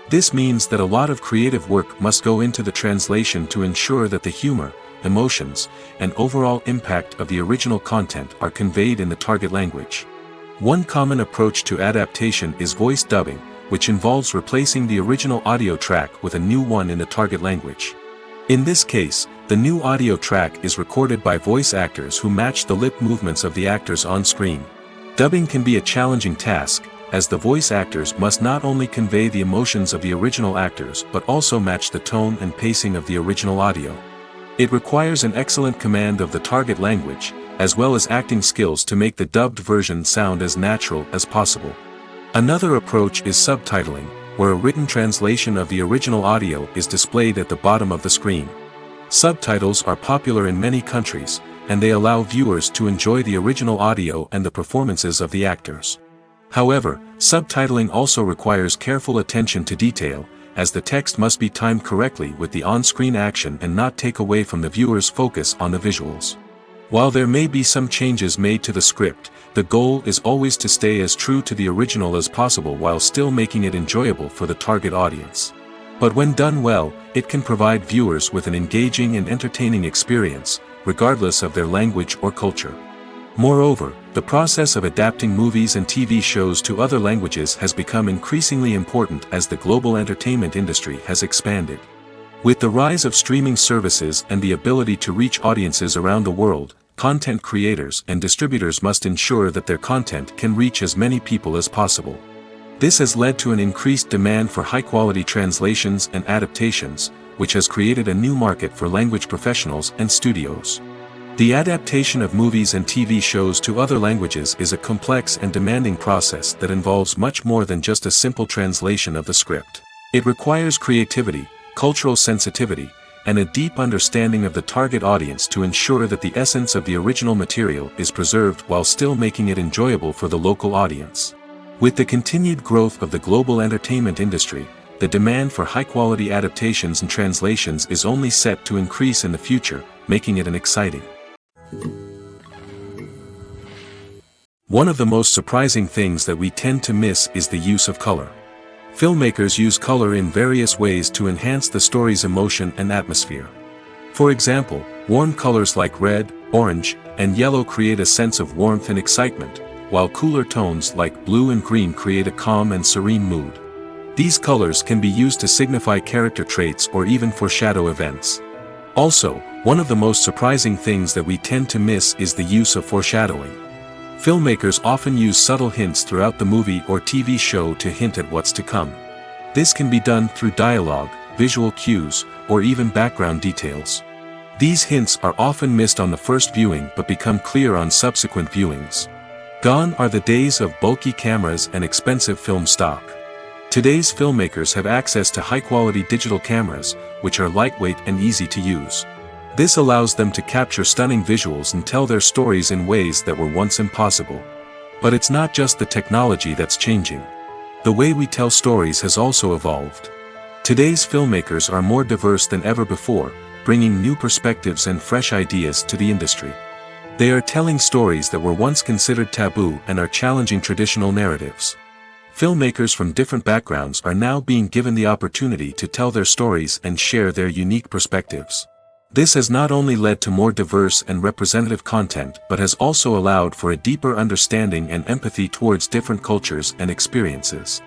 This means that a lot of creative work must go into the translation to ensure that the humor, emotions, and overall impact of the original content are conveyed in the target language. One common approach to adaptation is voice dubbing, which involves replacing the original audio track with a new one in the target language. In this case, the new audio track is recorded by voice actors who match the lip movements of the actors on screen. Dubbing can be a challenging task, as the voice actors must not only convey the emotions of the original actors but also match the tone and pacing of the original audio. It requires an excellent command of the target language, as well as acting skills to make the dubbed version sound as natural as possible. Another approach is subtitling, where a written translation of the original audio is displayed at the bottom of the screen. Subtitles are popular in many countries, and they allow viewers to enjoy the original audio and the performances of the actors. However, subtitling also requires careful attention to detail, as the text must be timed correctly with the on-screen action and not take away from the viewer's focus on the visuals. While there may be some changes made to the script, the goal is always to stay as true to the original as possible while still making it enjoyable for the target audience. But when done well, it can provide viewers with an engaging and entertaining experience, regardless of their language or culture. Moreover, the process of adapting movies and TV shows to other languages has become increasingly important as the global entertainment industry has expanded. With the rise of streaming services and the ability to reach audiences around the world, content creators and distributors must ensure that their content can reach as many people as possible. This has led to an increased demand for high-quality translations and adaptations, which has created a new market for language professionals and studios. The adaptation of movies and TV shows to other languages is a complex and demanding process that involves much more than just a simple translation of the script. It requires creativity, cultural sensitivity, and a deep understanding of the target audience to ensure that the essence of the original material is preserved while still making it enjoyable for the local audience. With the continued growth of the global entertainment industry, the demand for high-quality adaptations and translations is only set to increase in the future, making it an exciting. One of the most surprising things that we tend to miss is the use of color. Filmmakers use color in various ways to enhance the story's emotion and atmosphere. For example, warm colors like red, orange, and yellow create a sense of warmth and excitement, while cooler tones like blue and green create a calm and serene mood. These colors can be used to signify character traits or even foreshadow events. Also, one of the most surprising things that we tend to miss is the use of foreshadowing. Filmmakers often use subtle hints throughout the movie or TV show to hint at what's to come. This can be done through dialogue, visual cues, or even background details. These hints are often missed on the first viewing but become clear on subsequent viewings. Gone are the days of bulky cameras and expensive film stock. Today's filmmakers have access to high-quality digital cameras, which are lightweight and easy to use. This allows them to capture stunning visuals and tell their stories in ways that were once impossible. But it's not just the technology that's changing. The way we tell stories has also evolved. Today's filmmakers are more diverse than ever before, bringing new perspectives and fresh ideas to the industry. They are telling stories that were once considered taboo and are challenging traditional narratives. Filmmakers from different backgrounds are now being given the opportunity to tell their stories and share their unique perspectives. This has not only led to more diverse and representative content but has also allowed for a deeper understanding and empathy towards different cultures and experiences.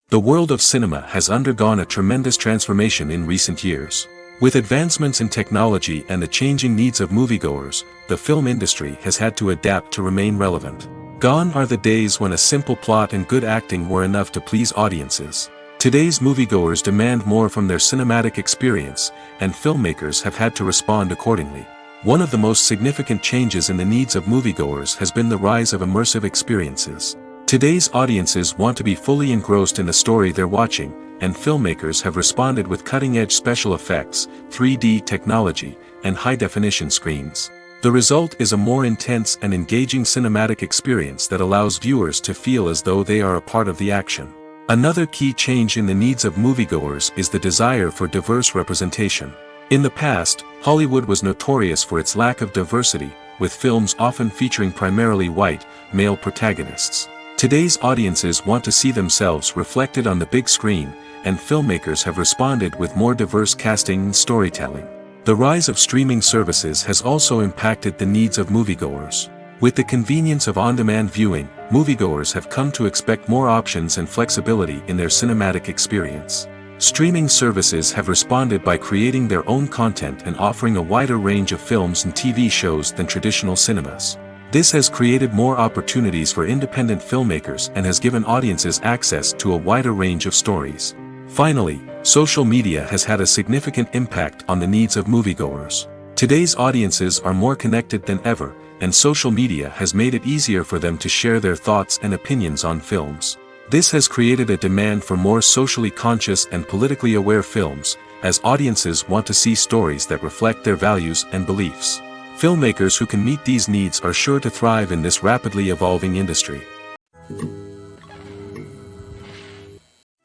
The world of cinema has undergone a tremendous transformation in recent years. With advancements in technology and the changing needs of moviegoers, the film industry has had to adapt to remain relevant. Gone are the days when a simple plot and good acting were enough to please audiences. Today's moviegoers demand more from their cinematic experience, and filmmakers have had to respond accordingly. One of the most significant changes in the needs of moviegoers has been the rise of immersive experiences. Today's audiences want to be fully engrossed in the story they're watching, and filmmakers have responded with cutting-edge special effects, 3D technology, and high-definition screens. The result is a more intense and engaging cinematic experience that allows viewers to feel as though they are a part of the action. Another key change in the needs of moviegoers is the desire for diverse representation. In the past, Hollywood was notorious for its lack of diversity, with films often featuring primarily white, male protagonists. Today's audiences want to see themselves reflected on the big screen, and filmmakers have responded with more diverse casting and storytelling. The rise of streaming services has also impacted the needs of moviegoers. With the convenience of on-demand viewing, moviegoers have come to expect more options and flexibility in their cinematic experience. Streaming services have responded by creating their own content and offering a wider range of films and TV shows than traditional cinemas. This has created more opportunities for independent filmmakers and has given audiences access to a wider range of stories. Finally, social media has had a significant impact on the needs of moviegoers. Today's audiences are more connected than ever, and social media has made it easier for them to share their thoughts and opinions on films. This has created a demand for more socially conscious and politically aware films, as audiences want to see stories that reflect their values and beliefs. Filmmakers who can meet these needs are sure to thrive in this rapidly evolving industry.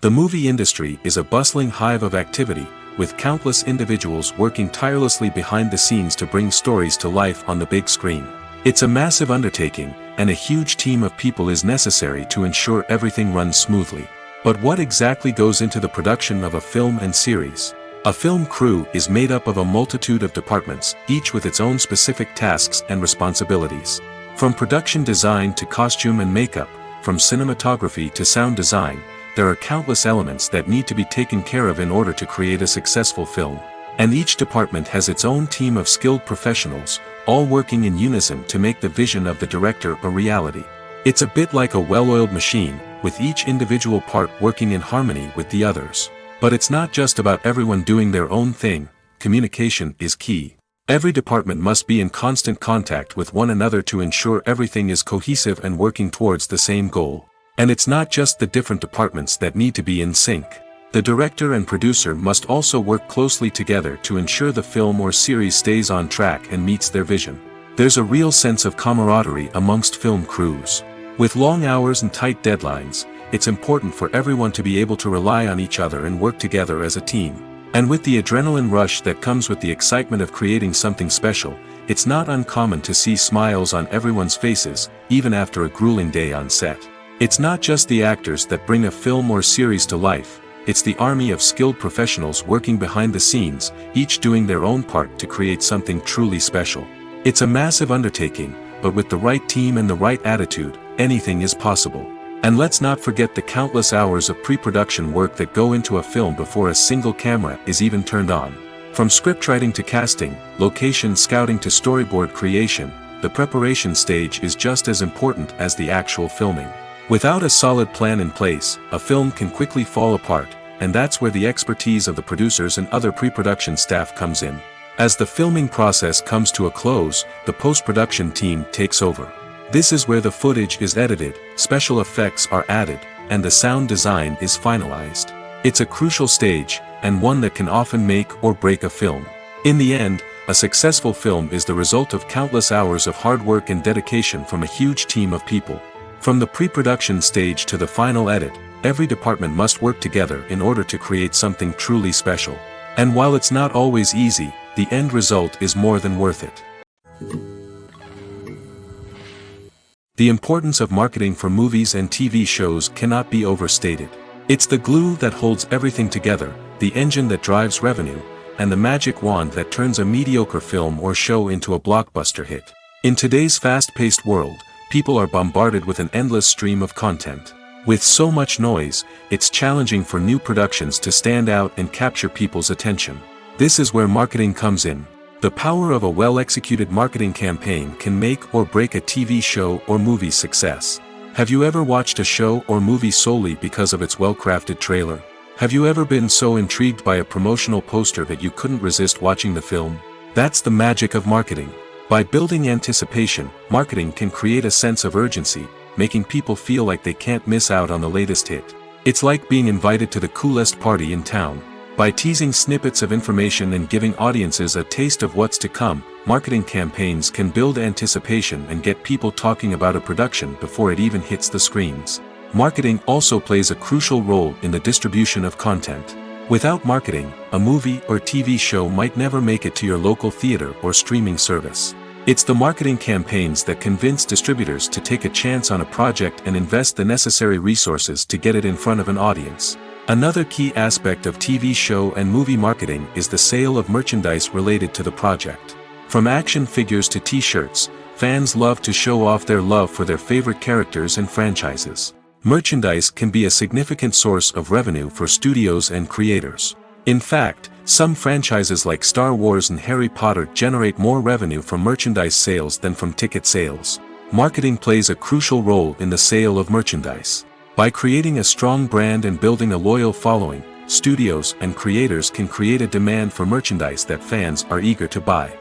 The movie industry is a bustling hive of activity, with countless individuals working tirelessly behind the scenes to bring stories to life on the big screen. It's a massive undertaking, and a huge team of people is necessary to ensure everything runs smoothly. But what exactly goes into the production of a film and series? A film crew is made up of a multitude of departments, each with its own specific tasks and responsibilities. From production design to costume and makeup, from cinematography to sound design, there are countless elements that need to be taken care of in order to create a successful film. And each department has its own team of skilled professionals, all working in unison to make the vision of the director a reality. It's a bit like a well-oiled machine, with each individual part working in harmony with the others. But it's not just about everyone doing their own thing. communication is key. Every department must be in constant contact with one another to ensure everything is cohesive and working towards the same goal. And it's not just the different departments that need to be in sync. The director and producer must also work closely together to ensure the film or series stays on track and meets their vision. There's a real sense of camaraderie amongst film crews. With long hours and tight deadlines, it's important for everyone to be able to rely on each other and work together as a team. And with the adrenaline rush that comes with the excitement of creating something special, it's not uncommon to see smiles on everyone's faces, even after a grueling day on set. It's not just the actors that bring a film or series to life, it's the army of skilled professionals working behind the scenes, each doing their own part to create something truly special. It's a massive undertaking, but with the right team and the right attitude, anything is possible. And let's not forget the countless hours of pre-production work that go into a film before a single camera is even turned on. From scriptwriting to casting, location scouting to storyboard creation, the preparation stage is just as important as the actual filming. Without a solid plan in place, a film can quickly fall apart, and that's where the expertise of the producers and other pre-production staff comes in. As the filming process comes to a close, the post-production team takes over. This is where the footage is edited, special effects are added, and the sound design is finalized. It's a crucial stage, and one that can often make or break a film. In the end, a successful film is the result of countless hours of hard work and dedication from a huge team of people. From the pre-production stage to the final edit, every department must work together in order to create something truly special. And while it's not always easy, the end result is more than worth it. The importance of marketing for movies and TV shows cannot be overstated. It's the glue that holds everything together, the engine that drives revenue, and the magic wand that turns a mediocre film or show into a blockbuster hit. In today's fast-paced world, people are bombarded with an endless stream of content. With so much noise, it's challenging for new productions to stand out and capture people's attention. This is where marketing comes in. The power of a well-executed marketing campaign can make or break a TV show or movie's success. Have you ever watched a show or movie solely because of its well-crafted trailer? Have you ever been so intrigued by a promotional poster that you couldn't resist watching the film? That's the magic of marketing. By building anticipation, marketing can create a sense of urgency, making people feel like they can't miss out on the latest hit. It's like being invited to the coolest party in town. By teasing snippets of information and giving audiences a taste of what's to come, marketing campaigns can build anticipation and get people talking about a production before it even hits the screens. Marketing also plays a crucial role in the distribution of content. Without marketing, a movie or TV show might never make it to your local theater or streaming service. It's the marketing campaigns that convince distributors to take a chance on a project and invest the necessary resources to get it in front of an audience. Another key aspect of TV show and movie marketing is the sale of merchandise related to the project. From action figures to t-shirts, fans love to show off their love for their favorite characters and franchises. Merchandise can be a significant source of revenue for studios and creators. In fact, some franchises like Star Wars and Harry Potter generate more revenue from merchandise sales than from ticket sales. Marketing plays a crucial role in the sale of merchandise. By creating a strong brand and building a loyal following, studios and creators can create a demand for merchandise that fans are eager to buy.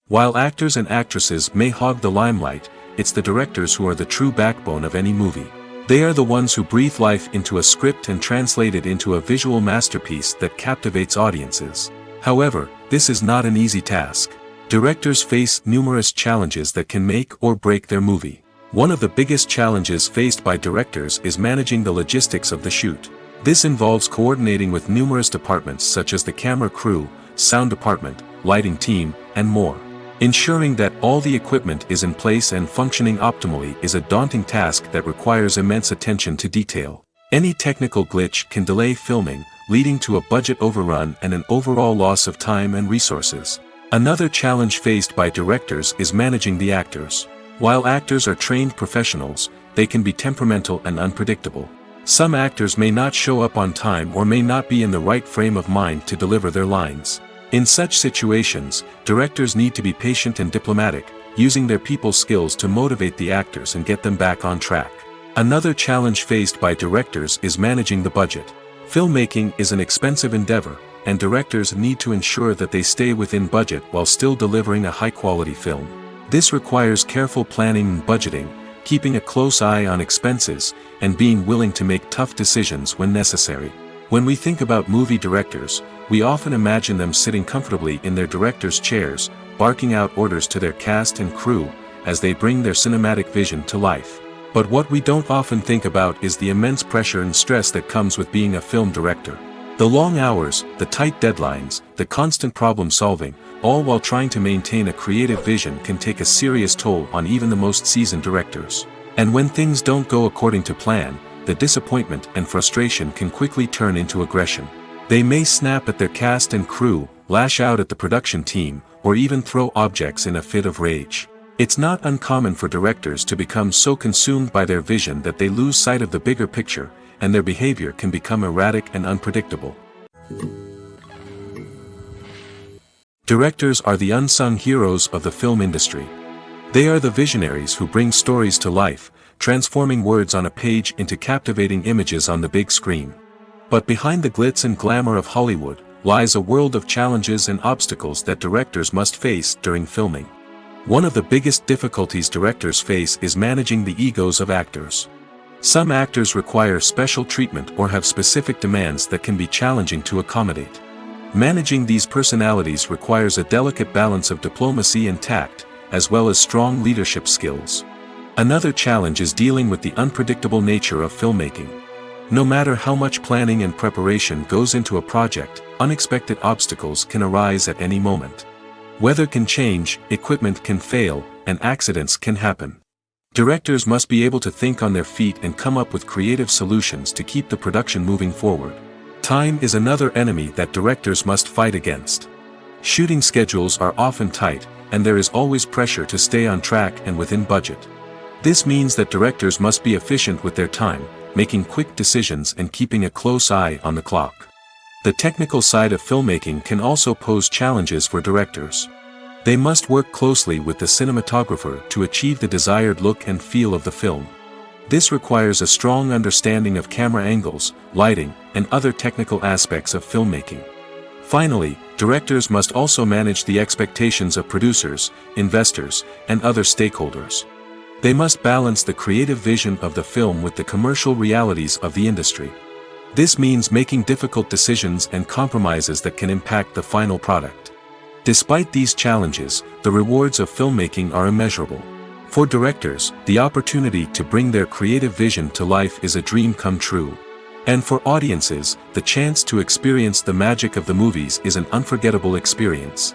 While actors and actresses may hog the limelight, it's the directors who are the true backbone of any movie. They are the ones who breathe life into a script and translate it into a visual masterpiece that captivates audiences. However, this is not an easy task. Directors face numerous challenges that can make or break their movie. One of the biggest challenges faced by directors is managing the logistics of the shoot. This involves coordinating with numerous departments such as the camera crew, sound department, lighting team, and more. Ensuring that all the equipment is in place and functioning optimally is a daunting task that requires immense attention to detail. Any technical glitch can delay filming, leading to a budget overrun and an overall loss of time and resources. Another challenge faced by directors is managing the actors. While actors are trained professionals, they can be temperamental and unpredictable. Some actors may not show up on time or may not be in the right frame of mind to deliver their lines. In such situations, directors need to be patient and diplomatic, using their people skills to motivate the actors and get them back on track. Another challenge faced by directors is managing the budget. Filmmaking is an expensive endeavor, and directors need to ensure that they stay within budget while still delivering a high-quality film. This requires careful planning and budgeting, keeping a close eye on expenses, and being willing to make tough decisions when necessary. When we think about movie directors, we often imagine them sitting comfortably in their director's chairs, barking out orders to their cast and crew, as they bring their cinematic vision to life. But what we don't often think about is the immense pressure and stress that comes with being a film director. The long hours, the tight deadlines, the constant problem-solving, all while trying to maintain a creative vision can take a serious toll on even the most seasoned directors. And when things don't go according to plan, the disappointment and frustration can quickly turn into aggression. They may snap at their cast and crew, lash out at the production team, or even throw objects in a fit of rage. It's not uncommon for directors to become so consumed by their vision that they lose sight of the bigger picture, and their behavior can become erratic and unpredictable. Directors are the unsung heroes of the film industry. They are the visionaries who bring stories to life, transforming words on a page into captivating images on the big screen. But behind the glitz and glamour of Hollywood, lies a world of challenges and obstacles that directors must face during filming. One of the biggest difficulties directors face is managing the egos of actors. Some actors require special treatment or have specific demands that can be challenging to accommodate. Managing these personalities requires a delicate balance of diplomacy and tact, as well as strong leadership skills. Another challenge is dealing with the unpredictable nature of filmmaking. No matter how much planning and preparation goes into a project, unexpected obstacles can arise at any moment. Weather can change, equipment can fail, and accidents can happen. Directors must be able to think on their feet and come up with creative solutions to keep the production moving forward. Time is another enemy that directors must fight against. Shooting schedules are often tight, and there is always pressure to stay on track and within budget. This means that directors must be efficient with their time, making quick decisions and keeping a close eye on the clock. The technical side of filmmaking can also pose challenges for directors. They must work closely with the cinematographer to achieve the desired look and feel of the film. This requires a strong understanding of camera angles, lighting, and other technical aspects of filmmaking. Finally, directors must also manage the expectations of producers, investors, and other stakeholders. They must balance the creative vision of the film with the commercial realities of the industry. This means making difficult decisions and compromises that can impact the final product. Despite these challenges, the rewards of filmmaking are immeasurable. For directors, the opportunity to bring their creative vision to life is a dream come true. And for audiences, the chance to experience the magic of the movies is an unforgettable experience.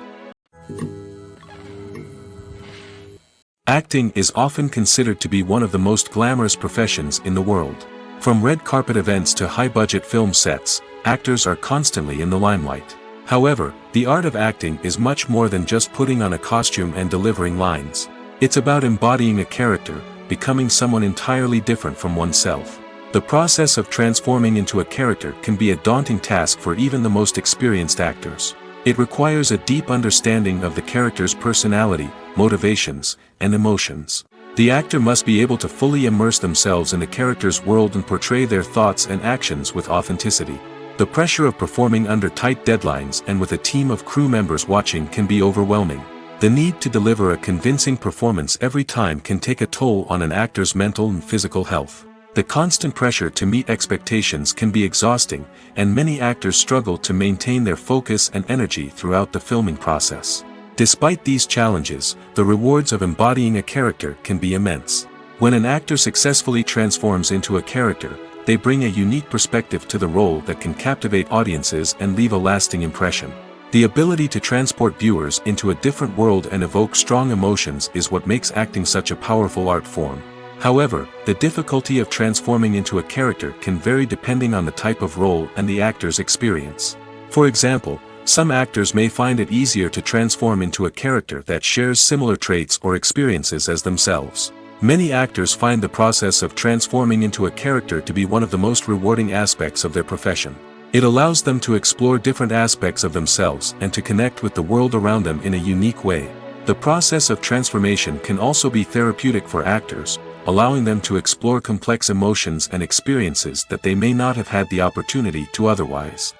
Acting is often considered to be one of the most glamorous professions in the world. From red carpet events to high-budget film sets, actors are constantly in the limelight. However, the art of acting is much more than just putting on a costume and delivering lines. It's about embodying a character, becoming someone entirely different from oneself. The process of transforming into a character can be a daunting task for even the most experienced actors. It requires a deep understanding of the character's personality, motivations, and emotions. The actor must be able to fully immerse themselves in the character's world and portray their thoughts and actions with authenticity. The pressure of performing under tight deadlines and with a team of crew members watching can be overwhelming. The need to deliver a convincing performance every time can take a toll on an actor's mental and physical health. The constant pressure to meet expectations can be exhausting, and many actors struggle to maintain their focus and energy throughout the filming process. Despite these challenges, the rewards of embodying a character can be immense. When an actor successfully transforms into a character, they bring a unique perspective to the role that can captivate audiences and leave a lasting impression. The ability to transport viewers into a different world and evoke strong emotions is what makes acting such a powerful art form. However, the difficulty of transforming into a character can vary depending on the type of role and the actor's experience. For example, some actors may find it easier to transform into a character that shares similar traits or experiences as themselves. Many actors find the process of transforming into a character to be one of the most rewarding aspects of their profession. It allows them to explore different aspects of themselves and to connect with the world around them in a unique way. The process of transformation can also be therapeutic for actors, allowing them to explore complex emotions and experiences that they may not have had the opportunity to otherwise.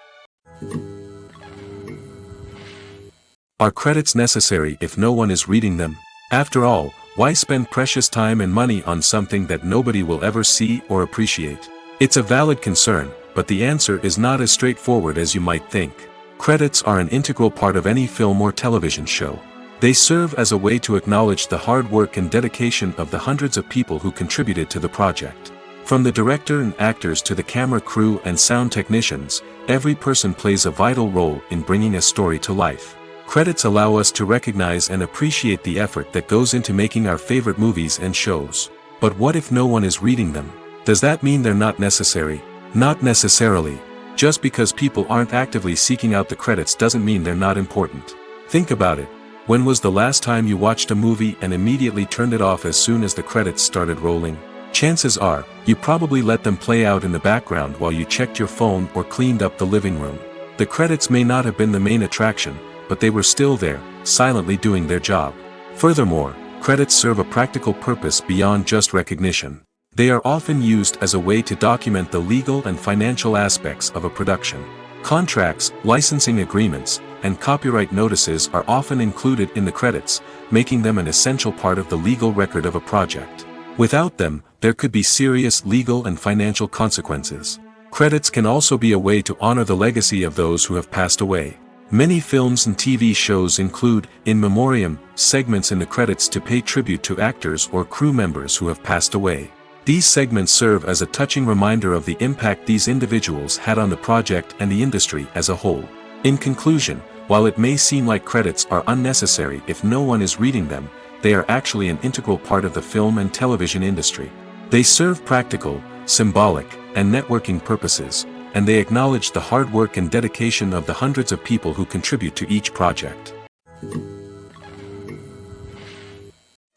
Are credits necessary if no one is reading them? After all, why spend precious time and money on something that nobody will ever see or appreciate? It's a valid concern, but the answer is not as straightforward as you might think. Credits are an integral part of any film or television show. They serve as a way to acknowledge the hard work and dedication of the hundreds of people who contributed to the project. From the director and actors to the camera crew and sound technicians, every person plays a vital role in bringing a story to life. Credits allow us to recognize and appreciate the effort that goes into making our favorite movies and shows. But what if no one is reading them? Does that mean they're not necessary? Not necessarily. Just because people aren't actively seeking out the credits doesn't mean they're not important. Think about it. When was the last time you watched a movie and immediately turned it off as soon as the credits started rolling? Chances are, you probably let them play out in the background while you checked your phone or cleaned up the living room. The credits may not have been the main attraction, but they were still there, silently doing their job. Furthermore, credits serve a practical purpose beyond just recognition. They are often used as a way to document the legal and financial aspects of a production. Contracts, licensing agreements, and copyright notices are often included in the credits, making them an essential part of the legal record of a project. Without them, there could be serious legal and financial consequences. Credits can also be a way to honor the legacy of those who have passed away. Many films and TV shows include, in memoriam, segments in the credits to pay tribute to actors or crew members who have passed away. These segments serve as a touching reminder of the impact these individuals had on the project and the industry as a whole. In conclusion, while it may seem like credits are unnecessary if no one is reading them, they are actually an integral part of the film and television industry. They serve practical, symbolic, and networking purposes, and they acknowledge the hard work and dedication of the hundreds of people who contribute to each project.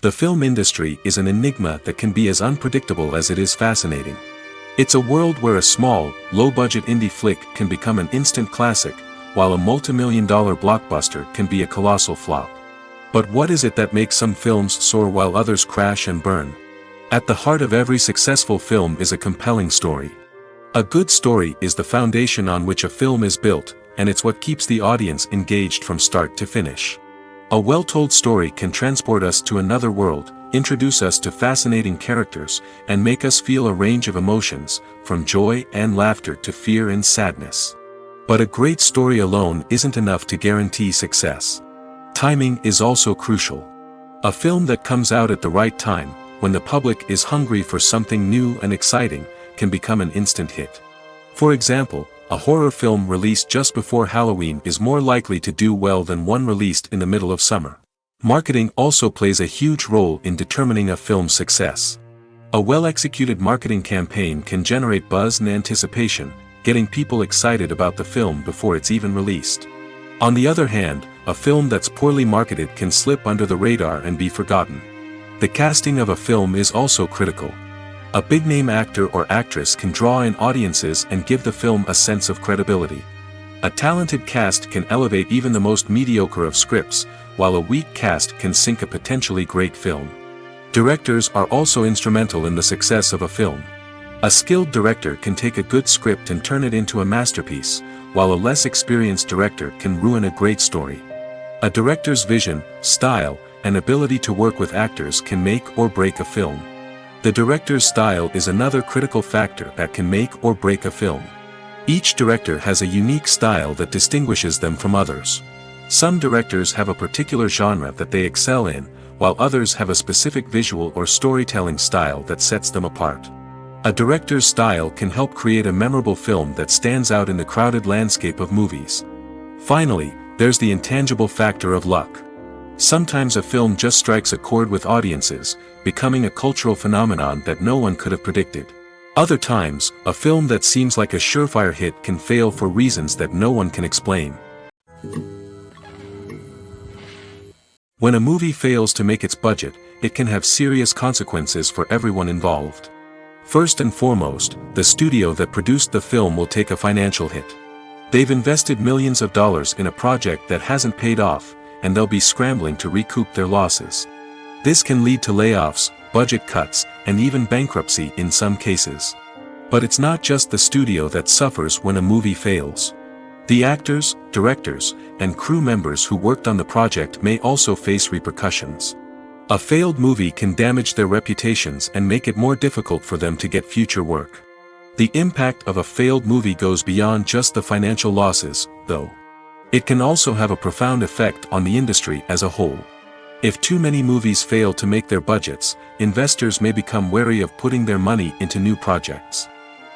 The film industry is an enigma that can be as unpredictable as it is fascinating. It's a world where a small, low-budget indie flick can become an instant classic, while a multi-million-dollar blockbuster can be a colossal flop. But what is it that makes some films soar while others crash and burn? At the heart of every successful film is a compelling story. A good story is the foundation on which a film is built, and it's what keeps the audience engaged from start to finish. A well-told story can transport us to another world, introduce us to fascinating characters, and make us feel a range of emotions, from joy and laughter to fear and sadness. But a great story alone isn't enough to guarantee success. Timing is also crucial. A film that comes out at the right time, when the public is hungry for something new and exciting, can become an instant hit. For example, a horror film released just before Halloween is more likely to do well than one released in the middle of summer. Marketing also plays a huge role in determining a film's success. A well-executed marketing campaign can generate buzz and anticipation, getting people excited about the film before it's even released. On the other hand, a film that's poorly marketed can slip under the radar and be forgotten. The casting of a film is also critical. A big-name actor or actress can draw in audiences and give the film a sense of credibility. A talented cast can elevate even the most mediocre of scripts, while a weak cast can sink a potentially great film. Directors are also instrumental in the success of a film. A skilled director can take a good script and turn it into a masterpiece, while a less experienced director can ruin a great story. A director's vision, style, and ability to work with actors can make or break a film. The director's style is another critical factor that can make or break a film. Each director has a unique style that distinguishes them from others. Some directors have a particular genre that they excel in, while others have a specific visual or storytelling style that sets them apart. A director's style can help create a memorable film that stands out in the crowded landscape of movies. Finally, there's the intangible factor of luck. Sometimes a film just strikes a chord with audiences, becoming a cultural phenomenon that no one could have predicted. Other times, a film that seems like a surefire hit can fail for reasons that no one can explain. When a movie fails to make its budget, it can have serious consequences for everyone involved. First and foremost, the studio that produced the film will take a financial hit. They've invested millions of dollars in a project that hasn't paid off, and they'll be scrambling to recoup their losses. This can lead to layoffs, budget cuts, and even bankruptcy in some cases. But it's not just the studio that suffers when a movie fails. The actors, directors, and crew members who worked on the project may also face repercussions. A failed movie can damage their reputations and make it more difficult for them to get future work. The impact of a failed movie goes beyond just the financial losses, though. It can also have a profound effect on the industry as a whole. If too many movies fail to make their budgets, investors may become wary of putting their money into new projects.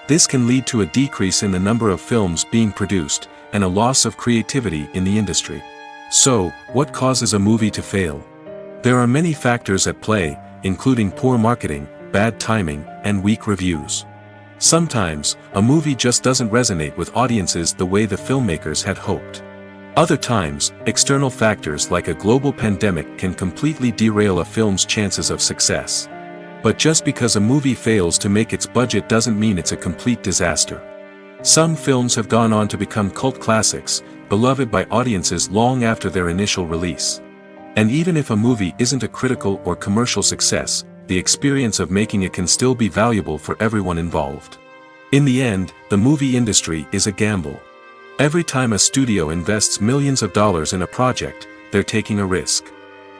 This can lead to a decrease in the number of films being produced, and a loss of creativity in the industry. So, what causes a movie to fail? There are many factors at play, including poor marketing, bad timing, and weak reviews. Sometimes, a movie just doesn't resonate with audiences the way the filmmakers had hoped. Other times, external factors like a global pandemic can completely derail a film's chances of success. But just because a movie fails to make its budget doesn't mean it's a complete disaster. Some films have gone on to become cult classics, beloved by audiences long after their initial release. And even if a movie isn't a critical or commercial success, the experience of making it can still be valuable for everyone involved. In the end, the movie industry is a gamble. Every time a studio invests millions of dollars in a project, they're taking a risk.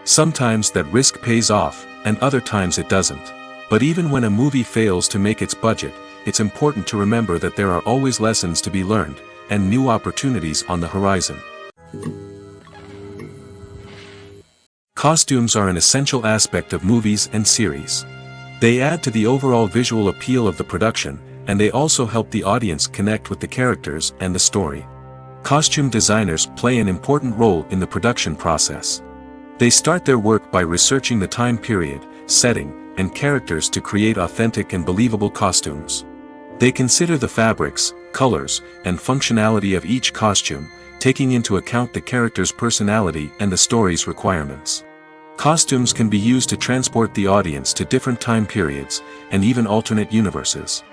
Sometimes that risk pays off, and other times it doesn't. But even when a movie fails to make its budget, it's important to remember that there are always lessons to be learned, and new opportunities on the horizon. Costumes are an essential aspect of movies and series. They add to the overall visual appeal of the production, and they also help the audience connect with the characters and the story. Costume designers play an important role in the production process. They start their work by researching the time period, setting, and characters to create authentic and believable costumes. They consider the fabrics, colors, and functionality of each costume, taking into account the character's personality and the story's requirements. Costumes can be used to transport the audience to different time periods, and even alternate universes.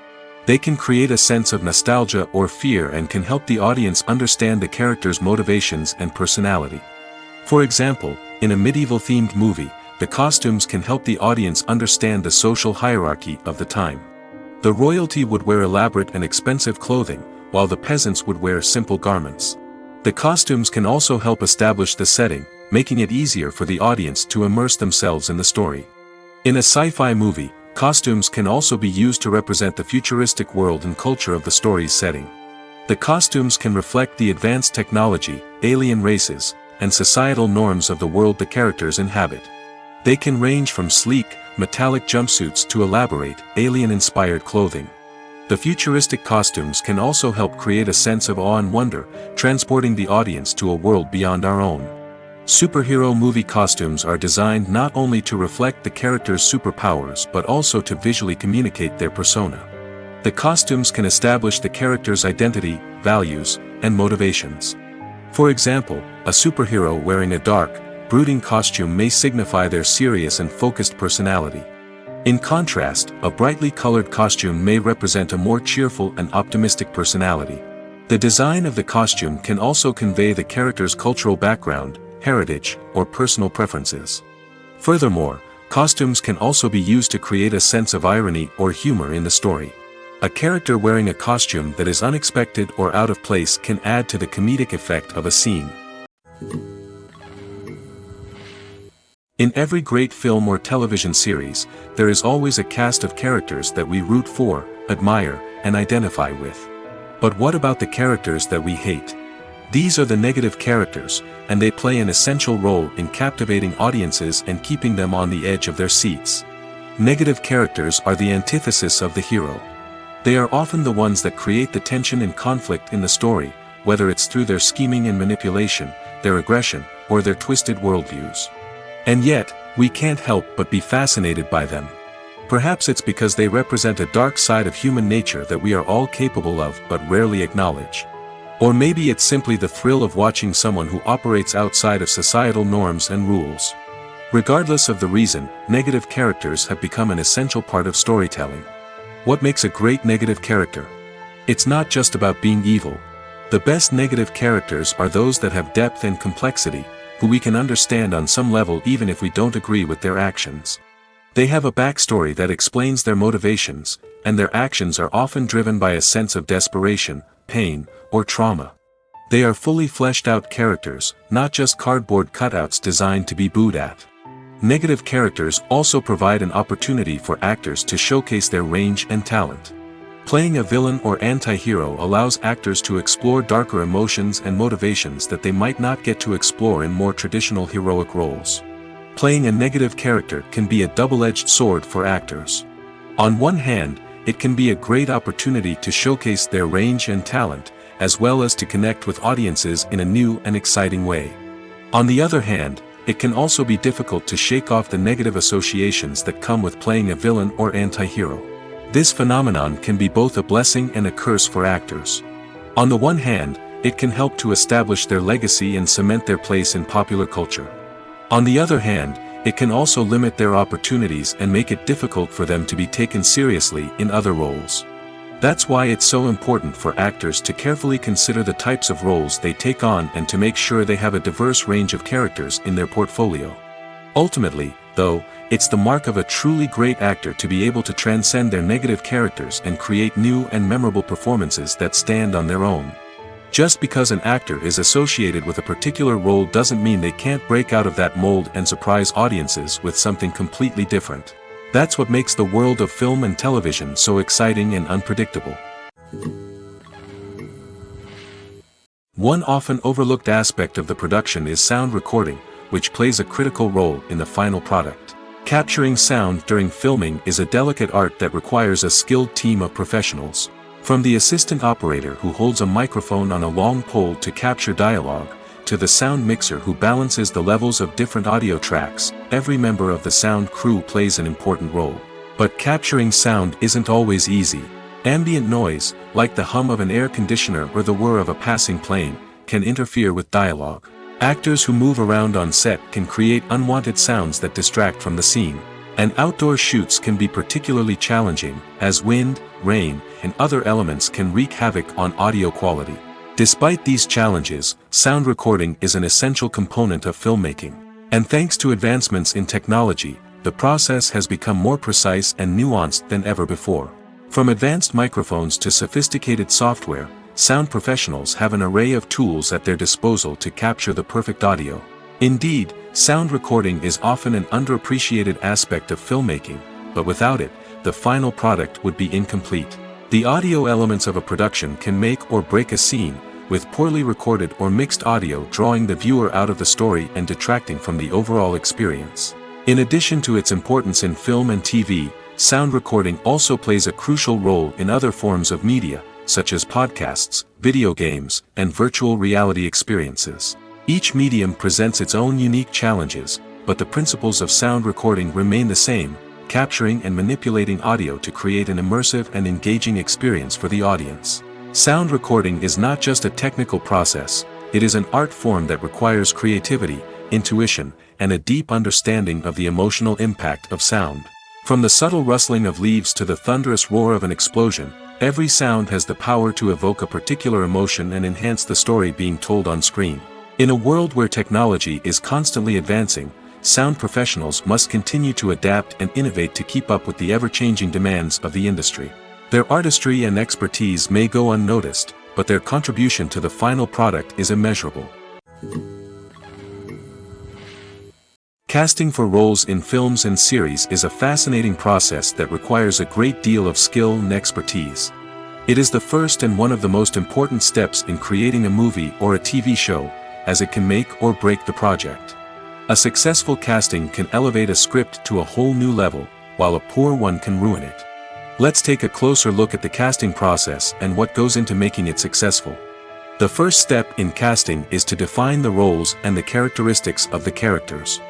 They can create a sense of nostalgia or fear and can help the audience understand the character's motivations and personality. For example, in a medieval-themed movie, the costumes can help the audience understand the social hierarchy of the time. The royalty would wear elaborate and expensive clothing, while the peasants would wear simple garments. The costumes can also help establish the setting, making it easier for the audience to immerse themselves in the story. In a sci-fi movie, costumes can also be used to represent the futuristic world and culture of the story's setting. The costumes can reflect the advanced technology, alien races, and societal norms of the world the characters inhabit. They can range from sleek, metallic jumpsuits to elaborate, alien-inspired clothing. The futuristic costumes can also help create a sense of awe and wonder, transporting the audience to a world beyond our own. Superhero movie costumes are designed not only to reflect the character's superpowers but also to visually communicate their persona. The costumes can establish the character's identity, values, and motivations. For example, a superhero wearing a dark, brooding costume may signify their serious and focused personality. In contrast, a brightly colored costume may represent a more cheerful and optimistic personality. The design of the costume can also convey the character's cultural background, heritage, or personal preferences. Furthermore, costumes can also be used to create a sense of irony or humor in the story. A character wearing a costume that is unexpected or out of place can add to the comedic effect of a scene. In every great film or television series, there is always a cast of characters that we root for, admire, and identify with. But what about the characters that we hate? These are the negative characters, and they play an essential role in captivating audiences and keeping them on the edge of their seats. Negative characters are the antithesis of the hero. They are often the ones that create the tension and conflict in the story, whether it's through their scheming and manipulation, their aggression, or their twisted worldviews. And yet, we can't help but be fascinated by them. Perhaps it's because they represent a dark side of human nature that we are all capable of but rarely acknowledge. Or maybe it's simply the thrill of watching someone who operates outside of societal norms and rules. Regardless of the reason, negative characters have become an essential part of storytelling. What makes a great negative character? It's not just about being evil. The best negative characters are those that have depth and complexity, who we can understand on some level even if we don't agree with their actions. They have a backstory that explains their motivations, and their actions are often driven by a sense of desperation, pain, or trauma. They are fully fleshed out characters, not just cardboard cutouts designed to be booed at. Negative characters also provide an opportunity for actors to showcase their range and talent. Playing a villain or anti-hero allows actors to explore darker emotions and motivations that they might not get to explore in more traditional heroic roles. Playing a negative character can be a double-edged sword for actors. On one hand, it can be a great opportunity to showcase their range and talent, as well as to connect with audiences in a new and exciting way. On the other hand, it can also be difficult to shake off the negative associations that come with playing a villain or anti-hero. This phenomenon can be both a blessing and a curse for actors. On the one hand, it can help to establish their legacy and cement their place in popular culture. On the other hand, it can also limit their opportunities and make it difficult for them to be taken seriously in other roles. That's why it's so important for actors to carefully consider the types of roles they take on and to make sure they have a diverse range of characters in their portfolio. Ultimately, though, it's the mark of a truly great actor to be able to transcend their negative characters and create new and memorable performances that stand on their own. Just because an actor is associated with a particular role doesn't mean they can't break out of that mold and surprise audiences with something completely different. That's what makes the world of film and television so exciting and unpredictable. One often overlooked aspect of the production is sound recording, which plays a critical role in the final product. Capturing sound during filming is a delicate art that requires a skilled team of professionals. From the assistant operator who holds a microphone on a long pole to capture dialogue, to the sound mixer who balances the levels of different audio tracks, every member of the sound crew plays an important role. But capturing sound isn't always easy. Ambient noise, like the hum of an air conditioner or the whir of a passing plane, can interfere with dialogue. Actors who move around on set can create unwanted sounds that distract from the scene. And outdoor shoots can be particularly challenging, as wind, rain, and other elements can wreak havoc on audio quality. Despite these challenges, sound recording is an essential component of filmmaking. And thanks to advancements in technology, the process has become more precise and nuanced than ever before. From advanced microphones to sophisticated software, sound professionals have an array of tools at their disposal to capture the perfect audio. Indeed, sound recording is often an underappreciated aspect of filmmaking, but without it, the final product would be incomplete. The audio elements of a production can make or break a scene, with poorly recorded or mixed audio drawing the viewer out of the story and detracting from the overall experience. In addition to its importance in film and TV, sound recording also plays a crucial role in other forms of media, such as podcasts, video games, and virtual reality experiences. Each medium presents its own unique challenges, but the principles of sound recording remain the same, capturing and manipulating audio to create an immersive and engaging experience for the audience. Sound recording is not just a technical process, it is an art form that requires creativity, intuition, and a deep understanding of the emotional impact of sound. From the subtle rustling of leaves to the thunderous roar of an explosion, every sound has the power to evoke a particular emotion and enhance the story being told on screen. In a world where technology is constantly advancing, sound professionals must continue to adapt and innovate to keep up with the ever-changing demands of the industry. Their artistry and expertise may go unnoticed, but their contribution to the final product is immeasurable. Casting for roles in films and series is a fascinating process that requires a great deal of skill and expertise. It is the first and one of the most important steps in creating a movie or a TV show, as it can make or break the project. A successful casting can elevate a script to a whole new level, while a poor one can ruin it. Let's take a closer look at the casting process and what goes into making it successful. The first step in casting is to define the roles and the characteristics of the characters.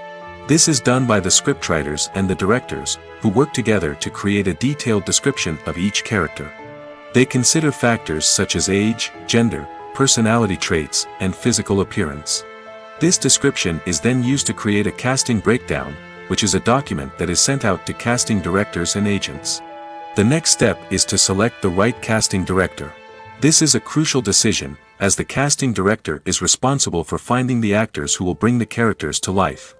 This is done by the scriptwriters and the directors, who work together to create a detailed description of each character. They consider factors such as age, gender, personality traits, and physical appearance. This description is then used to create a casting breakdown, which is a document that is sent out to casting directors and agents. The next step is to select the right casting director. This is a crucial decision, as the casting director is responsible for finding the actors who will bring the characters to life.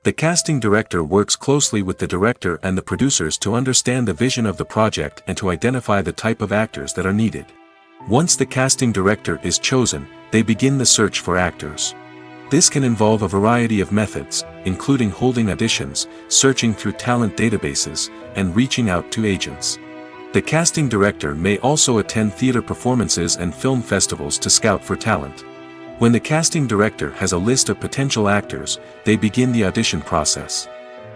The casting director works closely with the director and the producers to understand the vision of the project and to identify the type of actors that are needed. Once the casting director is chosen, they begin the search for actors. This can involve a variety of methods, including holding auditions, searching through talent databases, and reaching out to agents. The casting director may also attend theater performances and film festivals to scout for talent. When the casting director has a list of potential actors, they begin the audition process.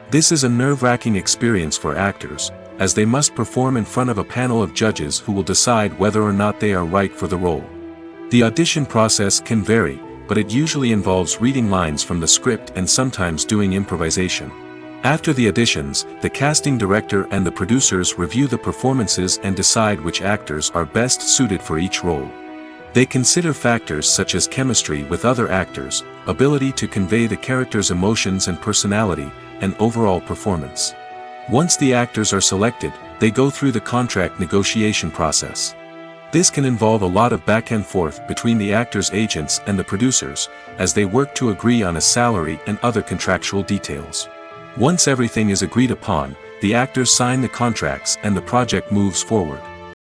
This is a nerve-wracking experience for actors, as they must perform in front of a panel of judges who will decide whether or not they are right for the role. The audition process can vary, but it usually involves reading lines from the script and sometimes doing improvisation. After the auditions, the casting director and the producers review the performances and decide which actors are best suited for each role. They consider factors such as chemistry with other actors, ability to convey the character's emotions and personality, and overall performance. Once the actors are selected, they go through the contract negotiation process. This can involve a lot of back and forth between the actors' agents and the producers, as they work to agree on a salary and other contractual details. Once everything is agreed upon, the actors sign the contracts and the project moves forward.